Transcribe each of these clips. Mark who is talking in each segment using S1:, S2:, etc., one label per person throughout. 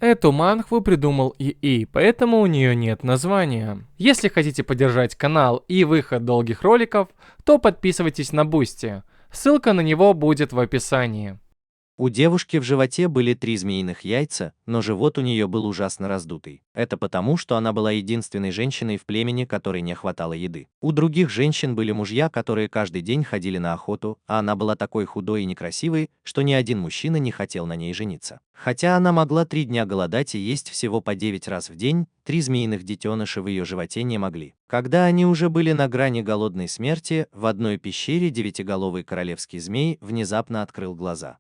S1: Эту манхву придумал ИИ, поэтому у нее нет названия. Если хотите поддержать канал и выход долгих роликов, то подписывайтесь на Бусти. Ссылка на него будет в описании.
S2: У девушки в животе были 3 змеиных яйца, но живот у нее был ужасно раздутый. Это потому, что она была единственной женщиной в племени, которой не хватало еды. У других женщин были мужья, которые каждый день ходили на охоту, а она была такой худой и некрасивой, что ни один мужчина не хотел на ней жениться. Хотя она могла 3 дня голодать и есть всего по 9 раз в день, 3 змеиных детеныша в ее животе не могли. Когда они уже были на грани голодной смерти, в одной пещере девятиголовый королевский змей внезапно открыл глаза.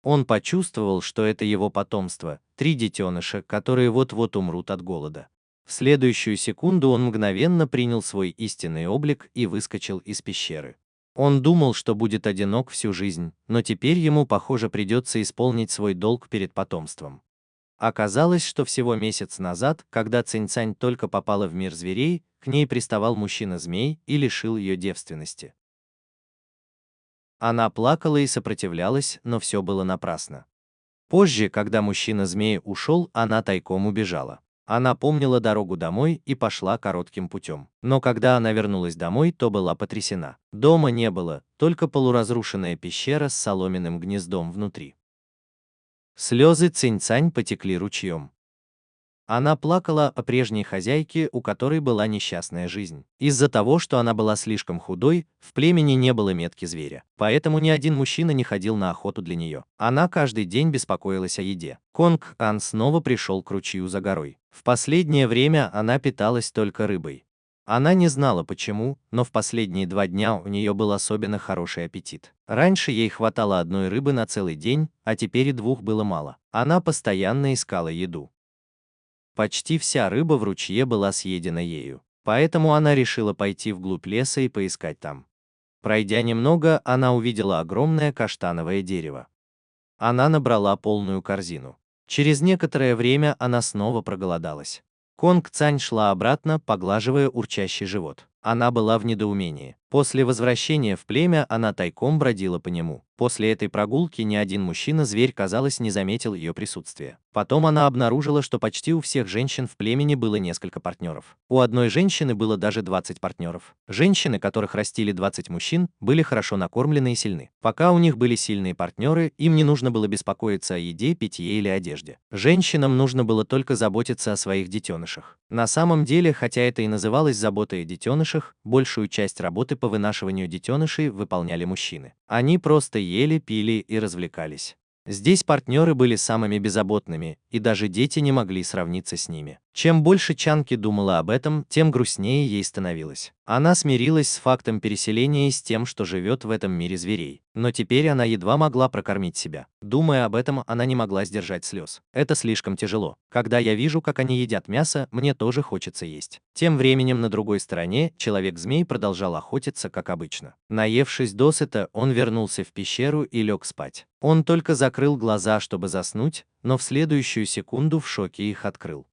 S2: Он почувствовал, что это его потомство, 3 детеныша, которые вот-вот умрут от голода. В следующую секунду он мгновенно принял свой истинный облик и выскочил из пещеры. Он думал, что будет одинок всю жизнь, но теперь ему, похоже, придется исполнить свой долг перед потомством. Оказалось, что всего месяц назад, когда Цинь-Цань только попала в мир зверей, к ней приставал мужчина-змей и лишил ее девственности. Она плакала и сопротивлялась, но все было напрасно. Позже, когда мужчина-змей ушел, она тайком убежала. Она помнила дорогу домой и пошла коротким путем. Но когда она вернулась домой, то была потрясена. Дома не было, только полуразрушенная пещера с соломенным гнездом внутри. Слезы Цинь-Цань потекли ручьем. Она плакала о прежней хозяйке, у которой была несчастная жизнь. Из-за того, что она была слишком худой, в племени не было метки зверя. Поэтому ни один мужчина не ходил на охоту для нее. Она каждый день беспокоилась о еде. Конг-Ан снова пришел к ручью за горой. В последнее время она питалась только рыбой. Она не знала почему, но в последние 2 дня у нее был особенно хороший аппетит. Раньше ей хватало одной рыбы на целый день, а теперь и 2 было мало. Она постоянно искала еду. Почти вся рыба в ручье была съедена ею, поэтому она решила пойти вглубь леса и поискать там. Пройдя немного, она увидела огромное каштановое дерево. Она набрала полную корзину. Через некоторое время она снова проголодалась. Конг-Цань шла обратно, поглаживая урчащий живот. Она была в недоумении. После возвращения в племя она тайком бродила по нему. После этой прогулки ни один мужчина-зверь, казалось, не заметил ее присутствия. Потом она обнаружила, что почти у всех женщин в племени было несколько партнеров. У одной женщины было даже 20 партнеров. Женщины, которых растили 20 мужчин, были хорошо накормлены и сильны. Пока у них были сильные партнеры, им не нужно было беспокоиться о еде, питье или одежде. Женщинам нужно было только заботиться о своих детенышах. На самом деле, хотя это и называлось заботой о детенышах, большую часть работы по вынашиванию детенышей выполняли мужчины. Они просто ели, пили и развлекались. Здесь партнеры были самыми беззаботными, и даже дети не могли сравниться с ними. Чем больше Чанки думала об этом, тем грустнее ей становилось. Она смирилась с фактом переселения и с тем, что живет в этом мире зверей. Но теперь она едва могла прокормить себя. Думая об этом, она не могла сдержать слез. Это слишком тяжело. Когда я вижу, как они едят мясо, мне тоже хочется есть. Тем временем на другой стороне Человек-змей продолжал охотиться, как обычно. Наевшись досыта, он вернулся в пещеру и лег спать. Он только закрыл глаза, чтобы заснуть, но в следующую секунду в шоке их открыл.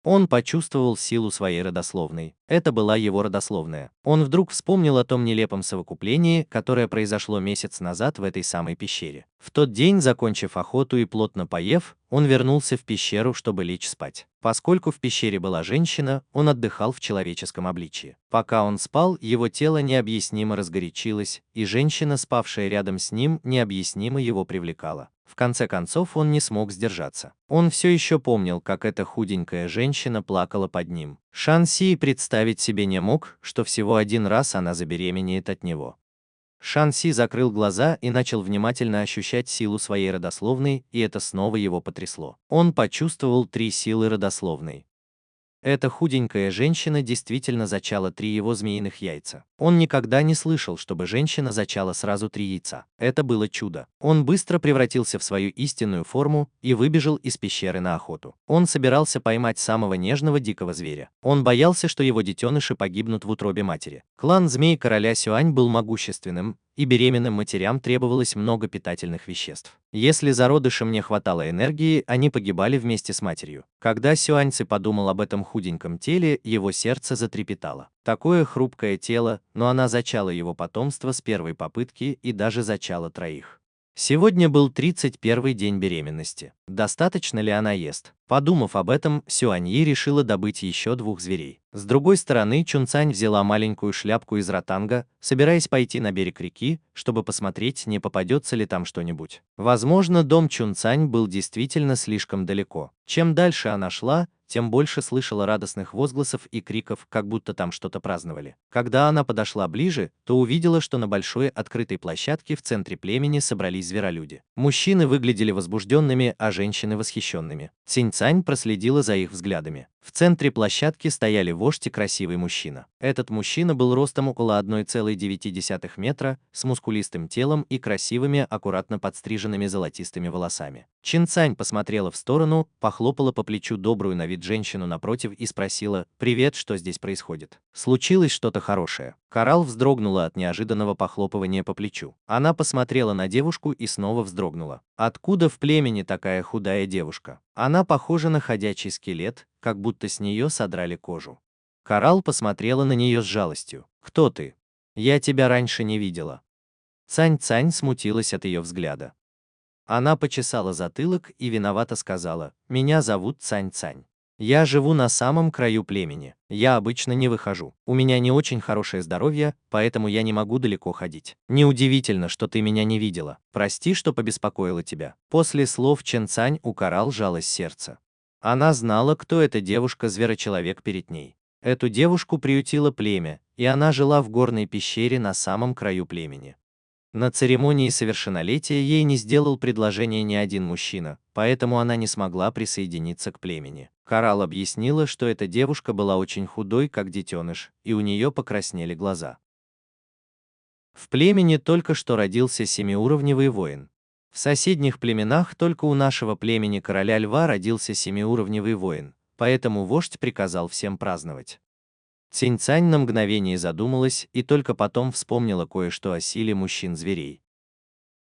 S2: Он почувствовал силу своей родословной. Это была его родословная. Он вдруг вспомнил о том нелепом совокуплении, которое произошло месяц назад в этой самой пещере. В тот день, закончив охоту и плотно поев, он вернулся в пещеру, чтобы лечь спать. Поскольку в пещере была женщина, он отдыхал в человеческом обличии. Пока он спал, его тело необъяснимо разгорячилось, и женщина, спавшая рядом с ним, необъяснимо его привлекала. В конце концов он не смог сдержаться. Он все еще помнил, как эта худенькая женщина плакала под ним. Шан Си представить себе не мог, что всего один раз она забеременеет от него. Шан Си закрыл глаза и начал внимательно ощущать силу своей родословной, и это снова его потрясло. Он почувствовал 3 силы родословной. Эта худенькая женщина действительно зачала 3 его змеиных яйца. Он никогда не слышал, чтобы женщина зачала сразу 3 яйца. Это было чудо. Он быстро превратился в свою истинную форму и выбежал из пещеры на охоту. Он собирался поймать самого нежного дикого зверя. Он боялся, что его детеныши погибнут в утробе матери. Клан змей короля Сюань был могущественным, и беременным матерям требовалось много питательных веществ. Если зародышам не хватало энергии, они погибали вместе с матерью. Когда Сюаньцы подумал об этом худеньком теле, его сердце затрепетало. Такое хрупкое тело, но она зачала его потомство с первой попытки и даже зачала 3. Сегодня был 31-й день беременности. Достаточно ли она ест? Подумав об этом, Сюаньи решила добыть еще 2 зверей. С другой стороны, Чунцань взяла маленькую шляпку из ротанга, собираясь пойти на берег реки, чтобы посмотреть, не попадется ли там что-нибудь. Возможно, дом Чунцань был действительно слишком далеко. Чем дальше она шла, тем больше слышала радостных возгласов и криков, как будто там что-то праздновали. Когда она подошла ближе, то увидела, что на большой открытой площадке в центре племени собрались зверолюди. Мужчины выглядели возбужденными, а женщины восхищенными. Цинь-Цань проследила за их взглядами. В центре площадки стояли вождь и красивый мужчина. Этот мужчина был ростом около 1,9 метра, с мускулистым телом и красивыми, аккуратно подстриженными золотистыми волосами. Цинь-Цань посмотрела в сторону, похлопала по плечу добрую на вид женщину напротив и спросила: «Привет, что здесь происходит? Случилось что-то хорошее?» Коралл вздрогнула от неожиданного похлопывания по плечу. Она посмотрела на девушку и снова вздрогнула. Откуда в племени такая худая девушка? Она похожа на ходячий скелет, как будто с нее содрали кожу. Коралл посмотрела на нее с жалостью. «Кто ты? Я тебя раньше не видела». Цань-Цань смутилась от ее взгляда. Она почесала затылок и виновато сказала: «Меня зовут Цань-Цань. Я живу на самом краю племени. Я обычно не выхожу. У меня не очень хорошее здоровье, поэтому я не могу далеко ходить. Неудивительно, что ты меня не видела. Прости, что побеспокоила тебя». После слов Чэн-Цань у Коралл сжалось сердце. Она знала, кто эта девушка-зверочеловек перед ней. Эту девушку приютило племя, и она жила в горной пещере на самом краю племени. На церемонии совершеннолетия ей не сделал предложение ни один мужчина, поэтому она не смогла присоединиться к племени. Коралл объяснила, что эта девушка была очень худой, как детеныш, и у нее покраснели глаза. В племени только что родился семиуровневый воин. В соседних племенах только у нашего племени короля льва родился семиуровневый воин, поэтому вождь приказал всем праздновать. Цинь-Цань на мгновение задумалась и только потом вспомнила кое-что о силе мужчин-зверей.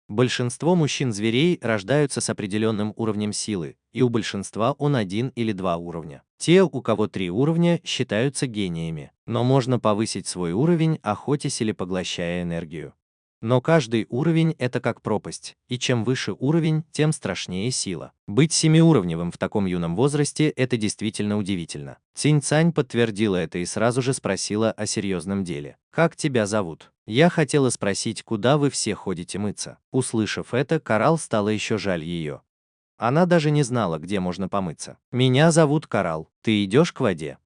S2: Большинство мужчин-зверей рождаются с определенным уровнем силы, и у большинства он 1 или 2 уровня. Те, у кого 3 уровня, считаются гениями, но можно повысить свой уровень, охотясь или поглощая энергию. Но каждый уровень — это как пропасть, и чем выше уровень, тем страшнее сила. Быть семиуровневым в таком юном возрасте — это действительно удивительно. Цинь-Цань подтвердила это и сразу же спросила о серьезном деле. «Как тебя зовут?» «Я хотела спросить, куда вы все ходите мыться». Услышав это, Коралл стало еще жаль ее. Она даже не знала, где можно помыться. «Меня зовут Коралл. Ты идешь к воде?»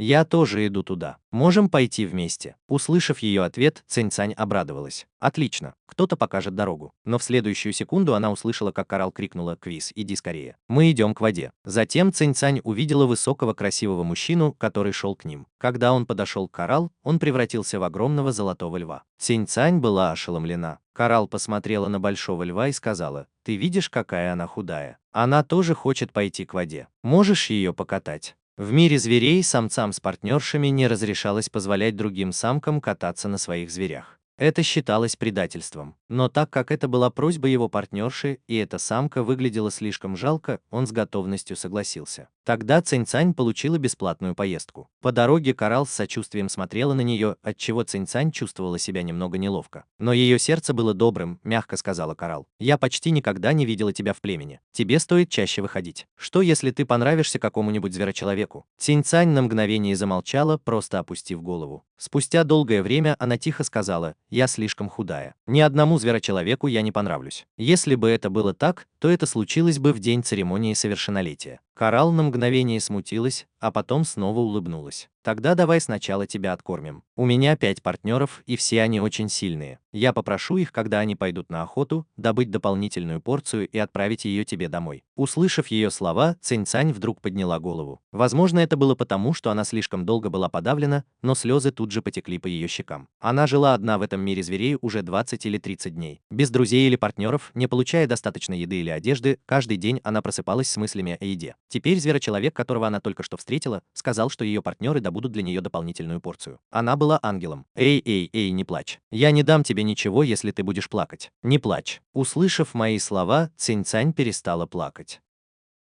S2: «Я тоже иду туда. Можем пойти вместе». Услышав ее ответ, Цинь-Цань обрадовалась. «Отлично, кто-то покажет дорогу». Но в следующую секунду она услышала, как Коралл крикнула: «Квиз, иди скорее. Мы идем к воде». Затем Цинь-Цань увидела высокого красивого мужчину, который шел к ним. Когда он подошел к Коралл, он превратился в огромного золотого льва. Цинь-Цань была ошеломлена. Коралл посмотрела на большого льва и сказала: «Ты видишь, какая она худая? Она тоже хочет пойти к воде. Можешь ее покатать?» В мире зверей самцам с партнершами не разрешалось позволять другим самкам кататься на своих зверях. Это считалось предательством. Но так как это была просьба его партнерши, и эта самка выглядела слишком жалко, он с готовностью согласился. Тогда Цинь-Цань получила бесплатную поездку. По дороге Коралл с сочувствием смотрела на нее, отчего Цинь-Цань чувствовала себя немного неловко. Но ее сердце было добрым, мягко сказала Коралл. «Я почти никогда не видела тебя в племени. Тебе стоит чаще выходить. Что, если ты понравишься какому-нибудь зверочеловеку?» Цинь-Цань на мгновение замолчала, просто опустив голову. Спустя долгое время она тихо сказала: «Я слишком худая. Ни одному зверочеловеку я не понравлюсь». Если бы это было так, то это случилось бы в день церемонии совершеннолетия. Коралл на мгновение смутилась, а потом снова улыбнулась. «Тогда давай сначала тебя откормим. У меня 5 партнеров, и все они очень сильные. Я попрошу их, когда они пойдут на охоту, добыть дополнительную порцию и отправить ее тебе домой». Услышав ее слова, Цинь-Цань вдруг подняла голову. Возможно, это было потому, что она слишком долго была подавлена, но слезы тут же потекли по ее щекам. Она жила одна в этом мире зверей уже 20 или 30 дней. Без друзей или партнеров, не получая достаточно еды или одежды, каждый день она просыпалась с мыслями о еде. Теперь зверочеловек, которого она только что встретила, сказал, что ее партнеры добудут для нее дополнительную порцию. Она была ангелом. «Эй, не плачь. Я не дам тебе ничего, если ты будешь плакать. Не плачь». Услышав мои слова, Цинь-Цань перестала плакать.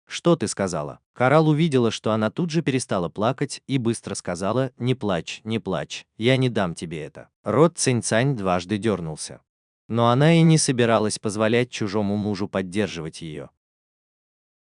S2: «Что ты сказала?» Коралл увидела, что она тут же перестала плакать и быстро сказала: «Не плачь, не плачь, я не дам тебе это». Рот Цинь-Цань дважды дернулся. Но она и не собиралась позволять чужому мужу поддерживать ее.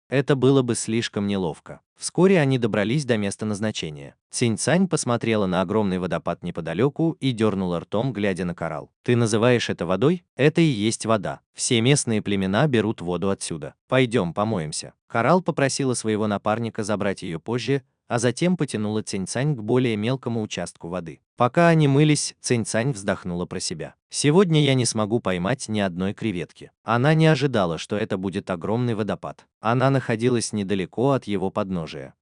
S2: Это было бы слишком неловко. Вскоре они добрались до места назначения. Цинь-Цань посмотрела на огромный водопад неподалеку и дернула ртом, глядя на коралл. «Ты называешь это водой? Это и есть вода. Все местные племена берут воду отсюда. Пойдем, помоемся». Коралл попросила своего напарника забрать ее позже, а затем потянула Цинь-Цань к более мелкому участку воды. Пока они мылись, Цинь-Цань вздохнула про себя. «Сегодня я не смогу поймать ни одной креветки». Она не ожидала, что это будет огромный водопад. Она находилась недалеко от его подножия.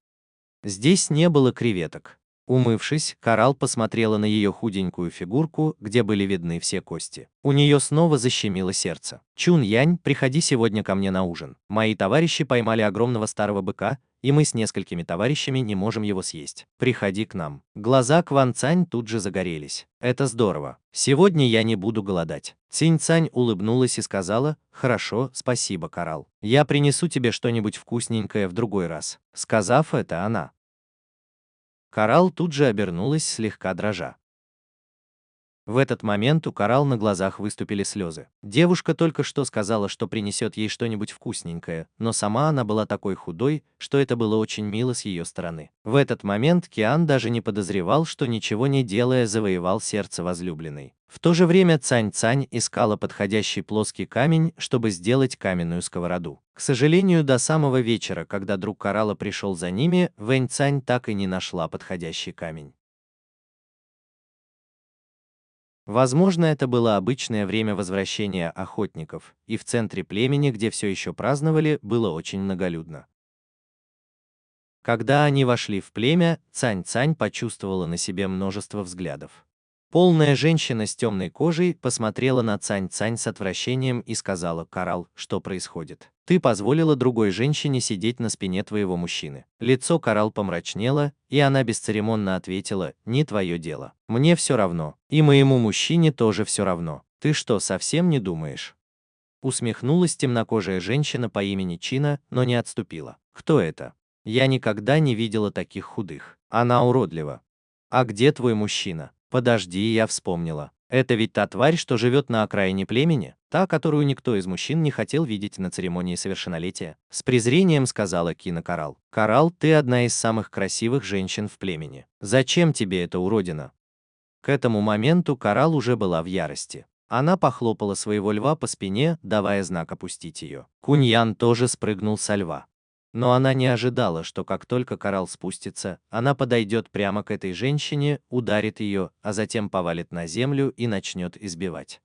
S2: Здесь не было креветок. Умывшись, коралл посмотрела на ее худенькую фигурку, где были видны все кости. У нее снова защемило сердце. «Чун-Янь, приходи сегодня ко мне на ужин. Мои товарищи поймали огромного старого быка, и мы с несколькими товарищами не можем его съесть. Приходи к нам». Глаза Кван-Цань тут же загорелись. «Это здорово. Сегодня я не буду голодать». Цинь-Цань улыбнулась и сказала: «Хорошо, спасибо, коралл. Я принесу тебе что-нибудь вкусненькое в другой раз». Сказав это, она коралл тут же обернулась, слегка дрожа. В этот момент у коралл на глазах выступили слезы. Девушка только что сказала, что принесет ей что-нибудь вкусненькое, но сама она была такой худой, что это было очень мило с ее стороны. В этот момент Киан даже не подозревал, что ничего не делая завоевал сердце возлюбленной. В то же время Цань-Цань искала подходящий плоский камень, чтобы сделать каменную сковороду. К сожалению, до самого вечера, когда друг коралла пришел за ними, Вэнь-Цань так и не нашла подходящий камень. Возможно, это было обычное время возвращения охотников, и в центре племени, где все еще праздновали, было очень многолюдно. Когда они вошли в племя, Цань-Цань почувствовала на себе множество взглядов. Полная женщина с темной кожей посмотрела на Цань-Цань с отвращением и сказала: «Коралл, что происходит? Ты позволила другой женщине сидеть на спине твоего мужчины». Лицо коралл помрачнело, и она бесцеремонно ответила: «Не твое дело. Мне все равно. И моему мужчине тоже все равно. Ты что, совсем не думаешь?» Усмехнулась темнокожая женщина по имени Чина, но не отступила. «Кто это? Я никогда не видела таких худых. Она уродлива. А где твой мужчина?» «Подожди, я вспомнила. Это ведь та тварь, что живет на окраине племени, та, которую никто из мужчин не хотел видеть на церемонии совершеннолетия», с презрением сказала Кина Коралл. «Коралл, ты одна из самых красивых женщин в племени. Зачем тебе эта уродина?» К этому моменту Коралл уже была в ярости. Она похлопала своего льва по спине, давая знак опустить ее. Кунь-Ян тоже спрыгнул со льва. Но она не ожидала, что как только коралл спустится, она подойдет прямо к этой женщине, ударит ее, а затем повалит на землю и начнет избивать.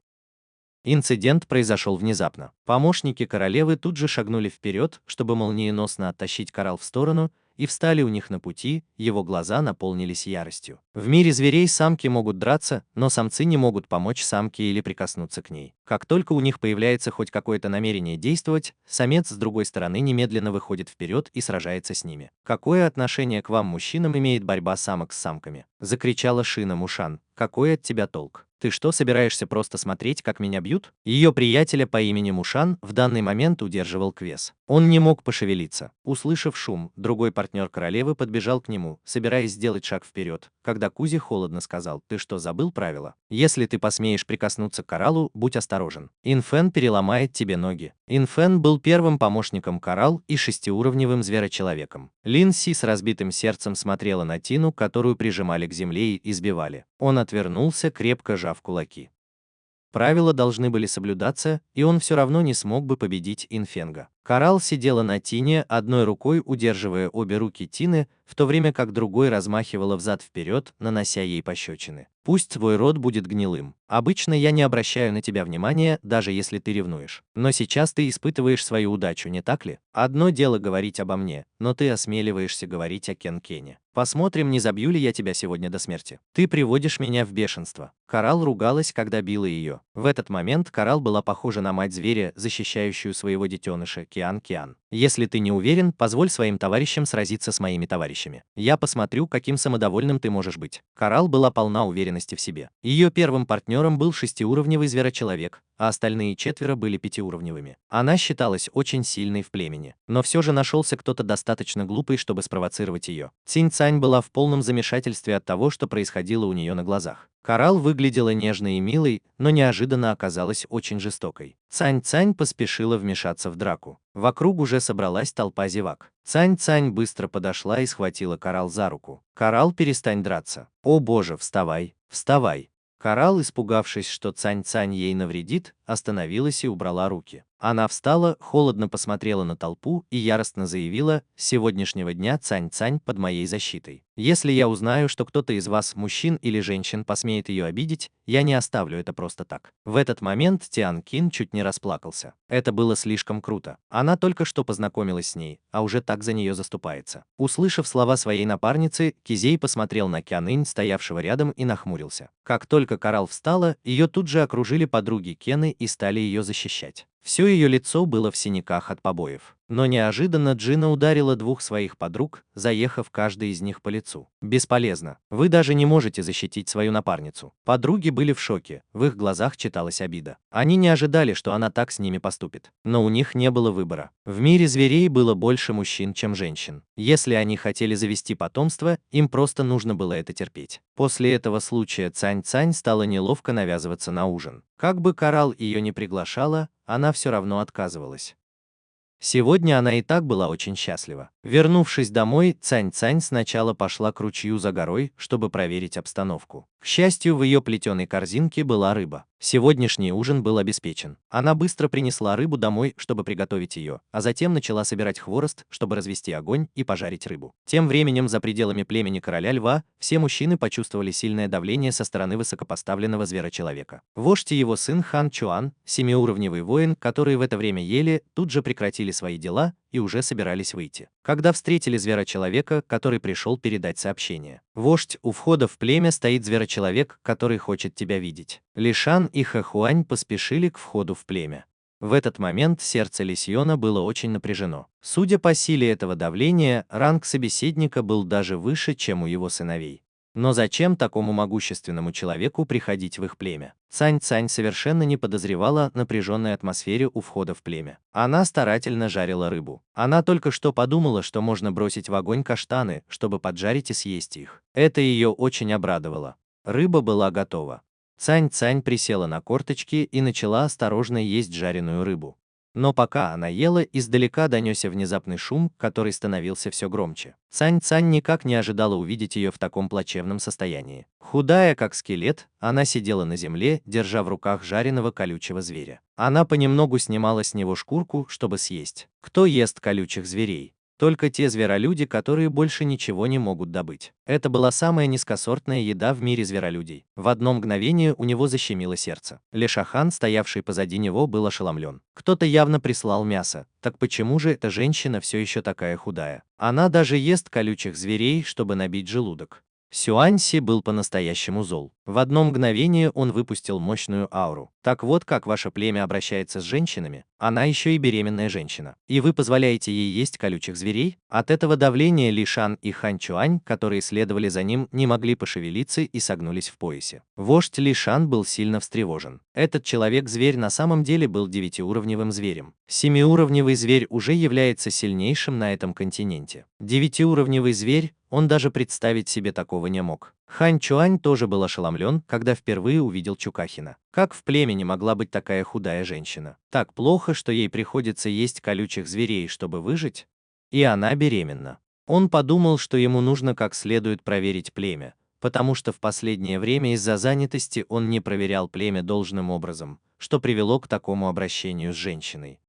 S2: Инцидент произошел внезапно. Помощники королевы тут же шагнули вперед, чтобы молниеносно оттащить коралл в сторону, и встали у них на пути, его глаза наполнились яростью. В мире зверей самки могут драться, но самцы не могут помочь самке или прикоснуться к ней. Как только у них появляется хоть какое-то намерение действовать, самец с другой стороны немедленно выходит вперед и сражается с ними. «Какое отношение к вам, мужчинам, имеет борьба самок с самками?» – закричала Шина Мушан. «Какой от тебя толк? Ты что, собираешься просто смотреть, как меня бьют?» Ее приятеля по имени Мушан в данный момент удерживал Квес. Он не мог пошевелиться. Услышав шум, другой партнер королевы подбежал к нему, собираясь сделать шаг вперед, когда Кузи холодно сказал: «Ты что, забыл правила? Если ты посмеешь прикоснуться к кораллу, будь осторожен. Инфен переломает тебе ноги». Инфен был первым помощником коралл и шестиуровневым зверочеловеком. Лин Си с разбитым сердцем смотрела на Тину, которую прижимали к земле и избивали. Он отвернулся, крепко сжав кулаки. Правила должны были соблюдаться, и он все равно не смог бы победить Инфенга. Коралл сидела на Тине, одной рукой удерживая обе руки Тины, в то время как другой размахивала взад-вперед, нанося ей пощечины. «Пусть твой рот будет гнилым. Обычно я не обращаю на тебя внимания, даже если ты ревнуешь. Но сейчас ты испытываешь свою удачу, не так ли? Одно дело говорить обо мне, но ты осмеливаешься говорить о Кен-Кене. Посмотрим, не забью ли я тебя сегодня до смерти. Ты приводишь меня в бешенство». Коралл ругалась, когда била ее. В этот момент Коралл была похожа на мать зверя, защищающую своего детеныша, Киан-Киан. Если ты не уверен, позволь своим товарищам сразиться с моими товарищами. Я посмотрю, каким самодовольным ты можешь быть. Коралл была полна уверенности в себе. Ее первым партнером был шестиуровневый зверочеловек, а остальные четверо были пятиуровневыми. Она считалась очень сильной в племени. Но все же нашелся кто-то достаточно глупый, чтобы спровоцировать ее. Цинь-Цань была в полном замешательстве от того, что происходило у нее на глазах. Коралл выглядела нежной и милой, но неожиданно оказалась очень жестокой. Цань-Цань поспешила вмешаться в драку. Вокруг уже собралась толпа зевак. Цань-Цань быстро подошла и схватила Коралл за руку. «Коралл, перестань драться. О боже, вставай, вставай!» Коралл, испугавшись, что Цань-Цань ей навредит, остановилась и убрала руки. Она встала, холодно посмотрела на толпу и яростно заявила: «С сегодняшнего дня Цань-Цань под моей защитой. Если я узнаю, что кто-то из вас, мужчин или женщин, посмеет ее обидеть, я не оставлю это просто так». В этот момент Тиан Кин чуть не расплакался. Это было слишком круто. Она только что познакомилась с ней, а уже так за нее заступается. Услышав слова своей напарницы, Кизей посмотрел на Кянынь, стоявшего рядом, и нахмурился. Как только Коралл встала, ее тут же окружили подруги Кены и стали ее защищать. Все ее лицо было в синяках от побоев. Но неожиданно Джина ударила двух своих подруг, заехав каждой из них по лицу. Бесполезно. Вы даже не можете защитить свою напарницу. Подруги были в шоке, в их глазах читалась обида. Они не ожидали, что она так с ними поступит. Но у них не было выбора. В мире зверей было больше мужчин, чем женщин. Если они хотели завести потомство, им просто нужно было это терпеть. После этого случая Цань-Цань стала неловко навязываться на ужин. Как бы Коралл ее не приглашала, она все равно отказывалась. Сегодня она и так была очень счастлива. Вернувшись домой, Цань-Цань сначала пошла к ручью за горой, чтобы проверить обстановку. К счастью, в ее плетеной корзинке была рыба. Сегодняшний ужин был обеспечен. Она быстро принесла рыбу домой, чтобы приготовить ее, а затем начала собирать хворост, чтобы развести огонь и пожарить рыбу. Тем временем, за пределами племени короля льва, все мужчины почувствовали сильное давление со стороны высокопоставленного зверочеловека. Вождь и его сын Хан Чуан, семиуровневый воин, которые в это время ели, тут же прекратили свои дела и уже собирались выйти, когда встретили зверочеловека, который пришел передать сообщение. «Вождь, у входа в племя стоит зверочеловек, который хочет тебя видеть». Ли Шан и Хэхуань поспешили к входу в племя. В этот момент сердце Ли Сиона было очень напряжено. Судя по силе этого давления, ранг собеседника был даже выше, чем у его сыновей. Но зачем такому могущественному человеку приходить в их племя? Цань-Цань совершенно не подозревала о напряженной атмосфере у входа в племя. Она старательно жарила рыбу. Она только что подумала, что можно бросить в огонь каштаны, чтобы поджарить и съесть их. Это ее очень обрадовало. Рыба была готова. Цань-Цань присела на корточки и начала осторожно есть жареную рыбу. Но пока она ела, издалека донесся внезапный шум, который становился все громче. Цань-Цань никак не ожидала увидеть ее в таком плачевном состоянии. Худая, как скелет, она сидела на земле, держа в руках жареного колючего зверя. Она понемногу снимала с него шкурку, чтобы съесть. Кто ест колючих зверей? Только те зверолюди, которые больше ничего не могут добыть. Это была самая низкосортная еда в мире зверолюдей. В одно мгновение у него защемило сердце. Лешахан, стоявший позади него, был ошеломлен. Кто-то явно прислал мясо. Так почему же эта женщина все еще такая худая? Она даже ест колючих зверей, чтобы набить желудок. Сюаньси был по-настоящему зол. В одно мгновение он выпустил мощную ауру. Так вот, как ваше племя обращается с женщинами, она еще и беременная женщина. И вы позволяете ей есть колючих зверей? От этого давления Ли Шан и Хан Чуань, которые следовали за ним, не могли пошевелиться и согнулись в поясе. Вождь Ли Шан был сильно встревожен. Этот человек-зверь на самом деле был 9-уровневым зверем. 7-уровневый зверь уже является сильнейшим на этом континенте. 9-уровневый зверь, он даже представить себе такого не мог. Хан Чуань тоже был ошеломлен, когда впервые увидел Чукахина. Как в племени могла быть такая худая женщина? Так плохо, что ей приходится есть колючих зверей, чтобы выжить? И она беременна. Он подумал, что ему нужно как следует проверить племя, потому что в последнее время из-за занятости он не проверял племя должным образом, что привело к такому обращению с женщиной.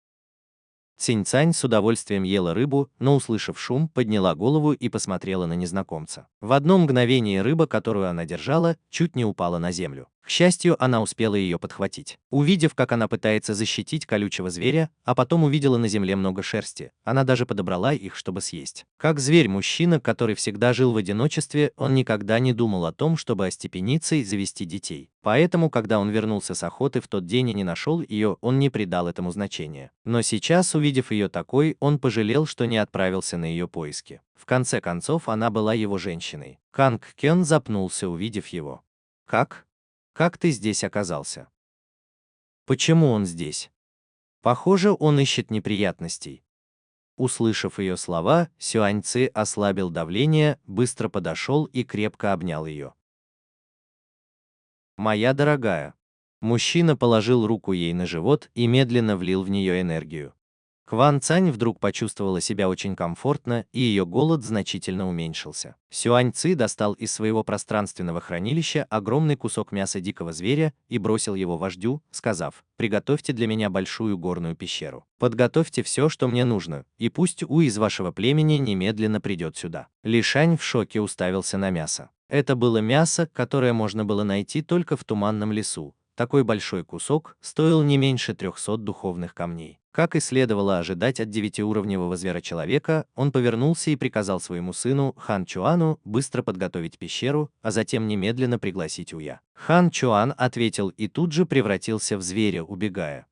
S2: Цинь-Цань с удовольствием ела рыбу, но, услышав шум, подняла голову и посмотрела на незнакомца. В одно мгновение рыба, которую она держала, чуть не упала на землю. К счастью, она успела ее подхватить. Увидев, как она пытается защитить колючего зверя, а потом увидела на земле много шерсти, она даже подобрала их, чтобы съесть. Как зверь-мужчина, который всегда жил в одиночестве, он никогда не думал о том, чтобы остепениться и завести детей. Поэтому, когда он вернулся с охоты в тот день и не нашел ее, он не придал этому значения. Но сейчас, увидев ее такой, он пожалел, что не отправился на ее поиски. В конце концов, она была его женщиной. Канг Кен запнулся, увидев его. «Как? Как ты здесь оказался? Почему он здесь? Похоже, он ищет неприятностей». Услышав ее слова, Сюань Ци ослабил давление, быстро подошел и крепко обнял ее. «Моя дорогая». Мужчина положил руку ей на живот и медленно влил в нее энергию. Кван Цань вдруг почувствовала себя очень комфортно, и ее голод значительно уменьшился. Сюань Ци достал из своего пространственного хранилища огромный кусок мяса дикого зверя и бросил его вождю, сказав: «Приготовьте для меня большую горную пещеру. Подготовьте все, что мне нужно, и пусть У из вашего племени немедленно придет сюда». Ли Шань в шоке уставился на мясо. Это было мясо, которое можно было найти только в туманном лесу. Такой большой кусок стоил не меньше 300 духовных камней. Как и следовало ожидать от 9-уровневого зверочеловека, он повернулся и приказал своему сыну Хан Чуану быстро подготовить пещеру, а затем немедленно пригласить Уя. Хан Чуан ответил и тут же превратился в зверя, убегая.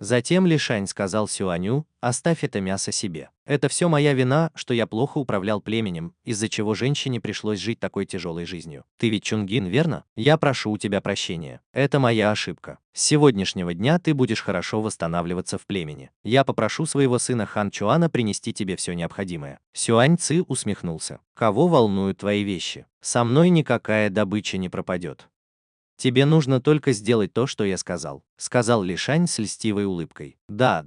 S2: Затем Ли Шань сказал Сюаню: «Оставь это мясо себе. Это все моя вина, что я плохо управлял племенем, из-за чего женщине пришлось жить такой тяжелой жизнью. Ты ведь Чунгин, верно? Я прошу у тебя прощения. Это моя ошибка. С сегодняшнего дня ты будешь хорошо восстанавливаться в племени. Я попрошу своего сына Хан Чуана принести тебе все необходимое». Сюань Ци усмехнулся. «Кого волнуют твои вещи? Со мной никакая добыча не пропадет. Тебе нужно только сделать то, что я сказал Ли Шань с льстивой улыбкой. Да,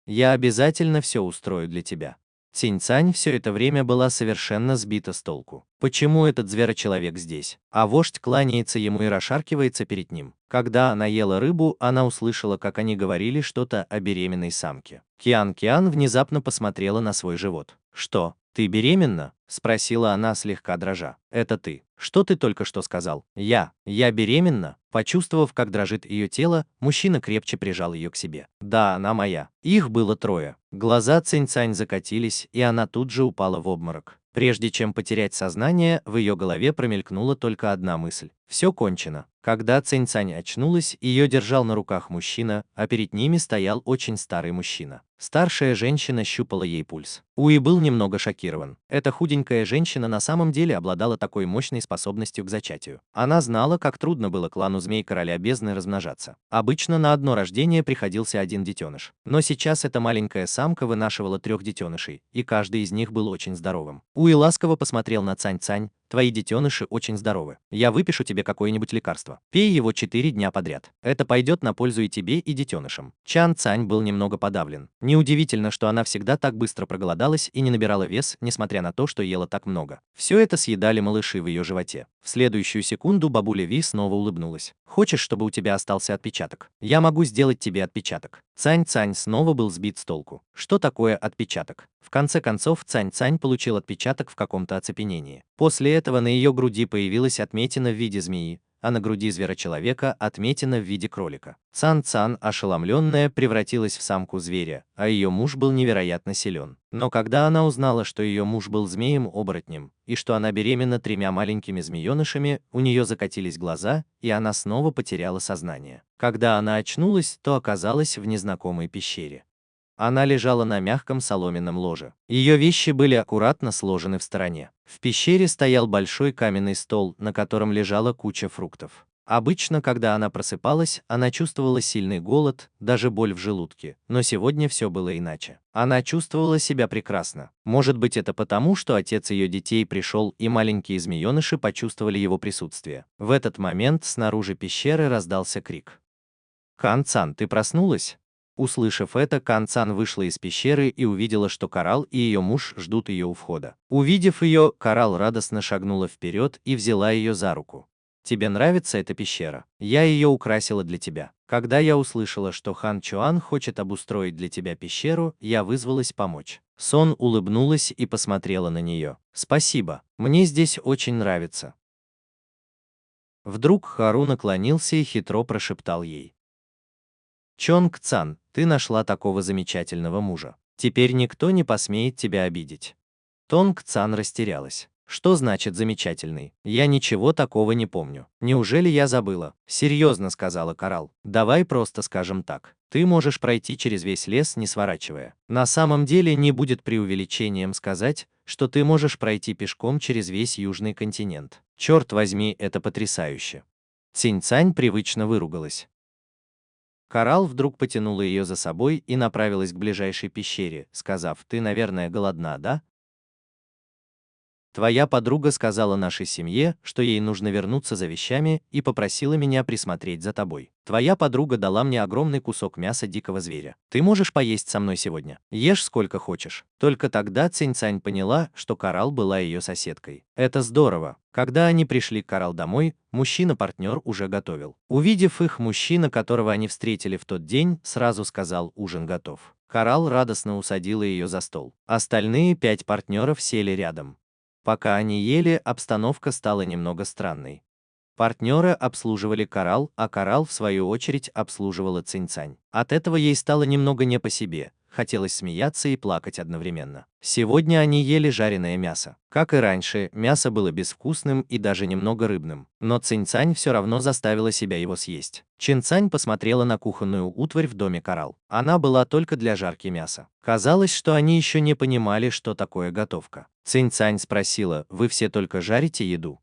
S2: я обязательно все устрою для тебя». Цинь Цань все это время была совершенно сбита с толку. Почему этот зверочеловек здесь? А вождь кланяется ему и расшаркивается перед ним. Когда она ела рыбу, она услышала, как они говорили что-то о беременной самке. Киан внезапно посмотрела на свой живот. «Что, ты беременна?» – спросила она, слегка дрожа. «Это ты. Что ты только что сказал?» Я беременна?» Почувствовав, как дрожит ее тело, мужчина крепче прижал ее к себе. «Да, она моя». Их было трое. Глаза Цинь Цань закатились, и она тут же упала в обморок. Прежде чем потерять сознание, в ее голове промелькнула только одна мысль. Все кончено. Когда Цинь Цань очнулась, ее держал на руках мужчина, а перед ними стоял очень старый мужчина. Старшая женщина щупала ей пульс. Уи был немного шокирован. Эта худенькая женщина на самом деле обладала такой мощной способностью к зачатию. Она знала, как трудно было клану змей короля бездны размножаться. Обычно на одно рождение приходился один детеныш. Но сейчас эта маленькая самка вынашивала 3 детенышей, и каждый из них был очень здоровым. Уи ласково посмотрел на Цань Цань. «Твои детеныши очень здоровы. Я выпишу тебе какое-нибудь лекарство. Пей его 4 дня подряд. Это пойдет на пользу и тебе, и детенышам». Чан Цань был немного подавлен. Неудивительно, что она всегда так быстро проголодалась и не набирала вес, несмотря на то, что ела так много. Все это съедали малыши в ее животе. В следующую секунду бабуля Ви снова улыбнулась. «Хочешь, чтобы у тебя остался отпечаток? Я могу сделать тебе отпечаток». Цань Цань снова был сбит с толку. Что такое отпечаток? В конце концов, Цань Цань получил отпечаток в каком-то оцепенении. После этого на ее груди появилась отметина в виде змеи, а на груди зверочеловека отметина в виде кролика. Цан Цан, ошеломленная, превратилась в самку зверя, а ее муж был невероятно силен. Но когда она узнала, что ее муж был змеем-оборотнем, и что она беременна 3 маленькими змеенышами, у нее закатились глаза, и она снова потеряла сознание. Когда она очнулась, то оказалась в незнакомой пещере. Она лежала на мягком соломенном ложе. Ее вещи были аккуратно сложены в стороне. В пещере стоял большой каменный стол, на котором лежала куча фруктов. Обычно, когда она просыпалась, она чувствовала сильный голод, даже боль в желудке, но сегодня все было иначе. Она чувствовала себя прекрасно. Может быть, это потому, что отец ее детей пришел, и маленькие змееныши почувствовали его присутствие. В этот момент снаружи пещеры раздался крик. «Кан Цан, ты проснулась?» Услышав это, Кан Цан вышла из пещеры и увидела, что Коралл и ее муж ждут ее у входа. Увидев ее, Коралл радостно шагнула вперед и взяла ее за руку. «Тебе нравится эта пещера? Я ее украсила для тебя. Когда я услышала, что Хан Чуан хочет обустроить для тебя пещеру, я вызвалась помочь». Сон улыбнулась и посмотрела на нее. «Спасибо, мне здесь очень нравится». Вдруг Хару наклонился и хитро прошептал ей: «Чонг Цан, ты нашла такого замечательного мужа. Теперь никто не посмеет тебя обидеть». Тонг Цан растерялась. Что значит замечательный? Я ничего такого не помню. Неужели я забыла? Серьезно, сказала Коралл. Давай просто скажем так. Ты можешь пройти через весь лес, не сворачивая. На самом деле не будет преувеличением сказать, что ты можешь пройти пешком через весь Южный континент. Черт возьми, это потрясающе. Цинь-Цань привычно выругалась. Коралл вдруг потянула ее за собой и направилась к ближайшей пещере, сказав: «Ты, наверное, голодна, да? Твоя подруга сказала нашей семье, что ей нужно вернуться за вещами и попросила меня присмотреть за тобой. Твоя подруга дала мне огромный кусок мяса дикого зверя. Ты можешь поесть со мной сегодня? Ешь сколько хочешь». Только тогда Цинь-Цань поняла, что Коралл была ее соседкой. Это здорово. Когда они пришли к Коралл домой, мужчина-партнер уже готовил. Увидев их, мужчина, которого они встретили в тот день, сразу сказал: «Ужин готов». Коралл радостно усадила ее за стол. Остальные 5 партнеров сели рядом. Пока они ели, обстановка стала немного странной. Партнеры обслуживали Коралл, а Коралл, в свою очередь, обслуживала Цинь-Цань. От этого ей стало немного не по себе, хотелось смеяться и плакать одновременно. Сегодня они ели жареное мясо. Как и раньше, мясо было безвкусным и даже немного рыбным, но Цинь-Цань все равно заставила себя его съесть. Чин-Цань посмотрела на кухонную утварь в доме Коралл. Она была только для жарки мяса. Казалось, что они еще не понимали, что такое готовка. Цинь-Цань спросила: «Вы все только жарите еду?»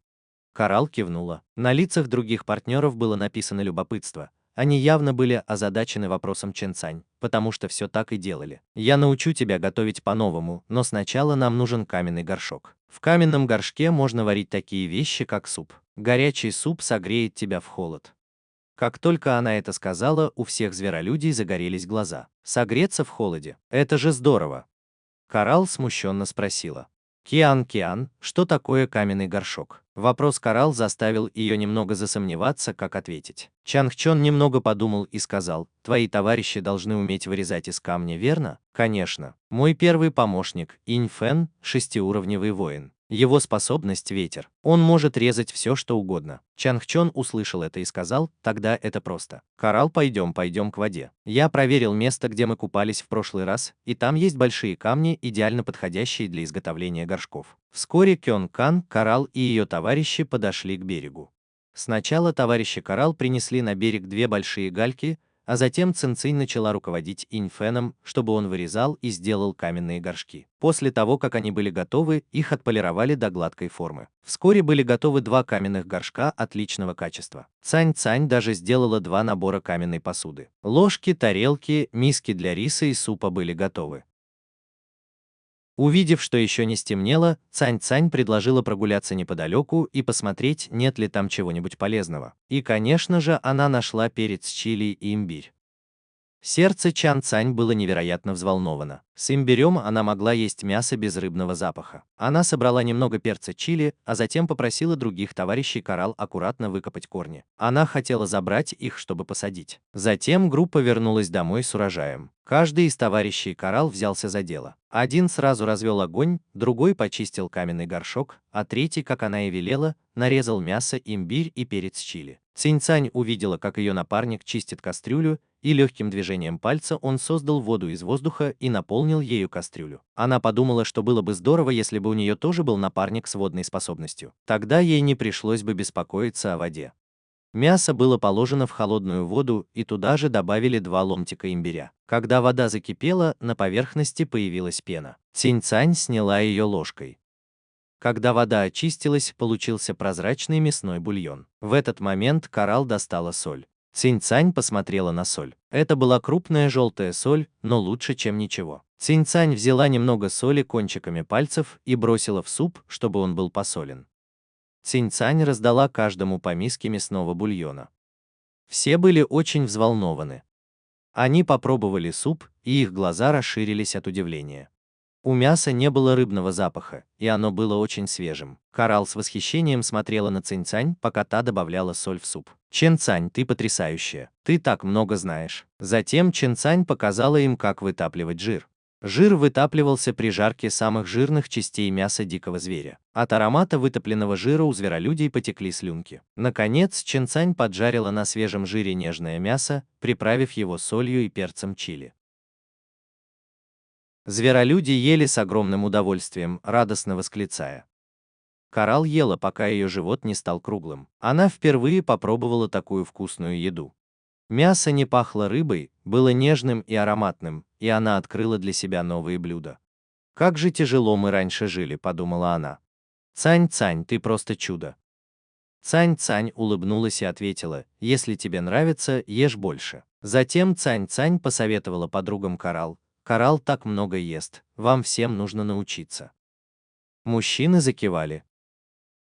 S2: Коралл кивнула. На лицах других партнеров было написано любопытство. Они явно были озадачены вопросом Чин-Цань, потому что все так и делали. «Я научу тебя готовить по-новому, но сначала нам нужен каменный горшок. В каменном горшке можно варить такие вещи, как суп. Горячий суп согреет тебя в холод». Как только она это сказала, у всех зверолюдей загорелись глаза. Согреться в холоде — это же здорово. Коралл смущенно спросила: «Киан, что такое каменный горшок?» Вопрос Коралл заставил ее немного засомневаться, как ответить. Чангчон немного подумал и сказал: «Твои товарищи должны уметь вырезать из камня, верно?» «Конечно. Мой первый помощник, Инь Фэн, 6-уровневый воин. Его способность — ветер. Он может резать все, что угодно». Чангчон услышал это и сказал: «Тогда это просто. Коралл, пойдем к воде. Я проверил место, где мы купались в прошлый раз, и там есть большие камни, идеально подходящие для изготовления горшков». Вскоре Кён Кан, Коралл и ее товарищи подошли к берегу. Сначала товарищи Коралл принесли на берег 2 большие гальки, а затем Цинь-Цинь начала руководить Инь Фэном, чтобы он вырезал и сделал каменные горшки. После того, как они были готовы, их отполировали до гладкой формы. Вскоре были готовы 2 каменных горшка отличного качества. Цань-Цань даже сделала 2 набора каменной посуды. Ложки, тарелки, миски для риса и супа были готовы. Увидев, что еще не стемнело, Цань-Цань предложила прогуляться неподалеку и посмотреть, нет ли там чего-нибудь полезного. И, конечно же, она нашла перец чили и имбирь. Сердце Чан-Цань было невероятно взволновано. С имбирем она могла есть мясо без рыбного запаха. Она собрала немного перца чили, а затем попросила других товарищей Коралл аккуратно выкопать корни. Она хотела забрать их, чтобы посадить. Затем группа вернулась домой с урожаем. Каждый из товарищей Коралл взялся за дело. Один сразу развел огонь, другой почистил каменный горшок, а третий, как она и велела, нарезал мясо, имбирь и перец чили. Цинь-Цань увидела, как ее напарник чистит кастрюлю, и легким движением пальца он создал воду из воздуха и наполнил ею кастрюлю. Она подумала, что было бы здорово, если бы у нее тоже был напарник с водной способностью. Тогда ей не пришлось бы беспокоиться о воде. Мясо было положено в холодную воду, и туда же добавили 2 ломтика имбиря. Когда вода закипела, на поверхности появилась пена. Цинь-Цань сняла ее ложкой. Когда вода очистилась, получился прозрачный мясной бульон. В этот момент Коралл достала соль. Цинь-Цань посмотрела на соль. Это была крупная желтая соль, но лучше, чем ничего. Цинь-Цань взяла немного соли кончиками пальцев и бросила в суп, чтобы он был посолен. Цинь-Цань раздала каждому по миске мясного бульона. Все были очень взволнованы. Они попробовали суп, и их глаза расширились от удивления. У мяса не было рыбного запаха, и оно было очень свежим. Коралл с восхищением смотрела на Цинь-Цань, пока та добавляла соль в суп. «Чен-Цань, ты потрясающая. Ты так много знаешь». Затем Чен-Цань показала им, как вытапливать жир. Жир вытапливался при жарке самых жирных частей мяса дикого зверя. От аромата вытопленного жира у зверолюдей потекли слюнки. Наконец, Чен-Цань поджарила на свежем жире нежное мясо, приправив его солью и перцем чили. Зверолюди ели с огромным удовольствием, радостно восклицая: Коралл ела, пока ее живот не стал круглым. Она впервые попробовала такую вкусную еду. Мясо не пахло рыбой, было нежным и ароматным, и она открыла для себя новые блюда. «Как же тяжело мы раньше жили», — подумала она. «Цань-Цань, ты просто чудо». Цань-Цань улыбнулась и ответила: «Если тебе нравится, ешь больше». Затем Цань-Цань посоветовала подругам Коралл: «Коралл так много ест, вам всем нужно научиться». Мужчины закивали.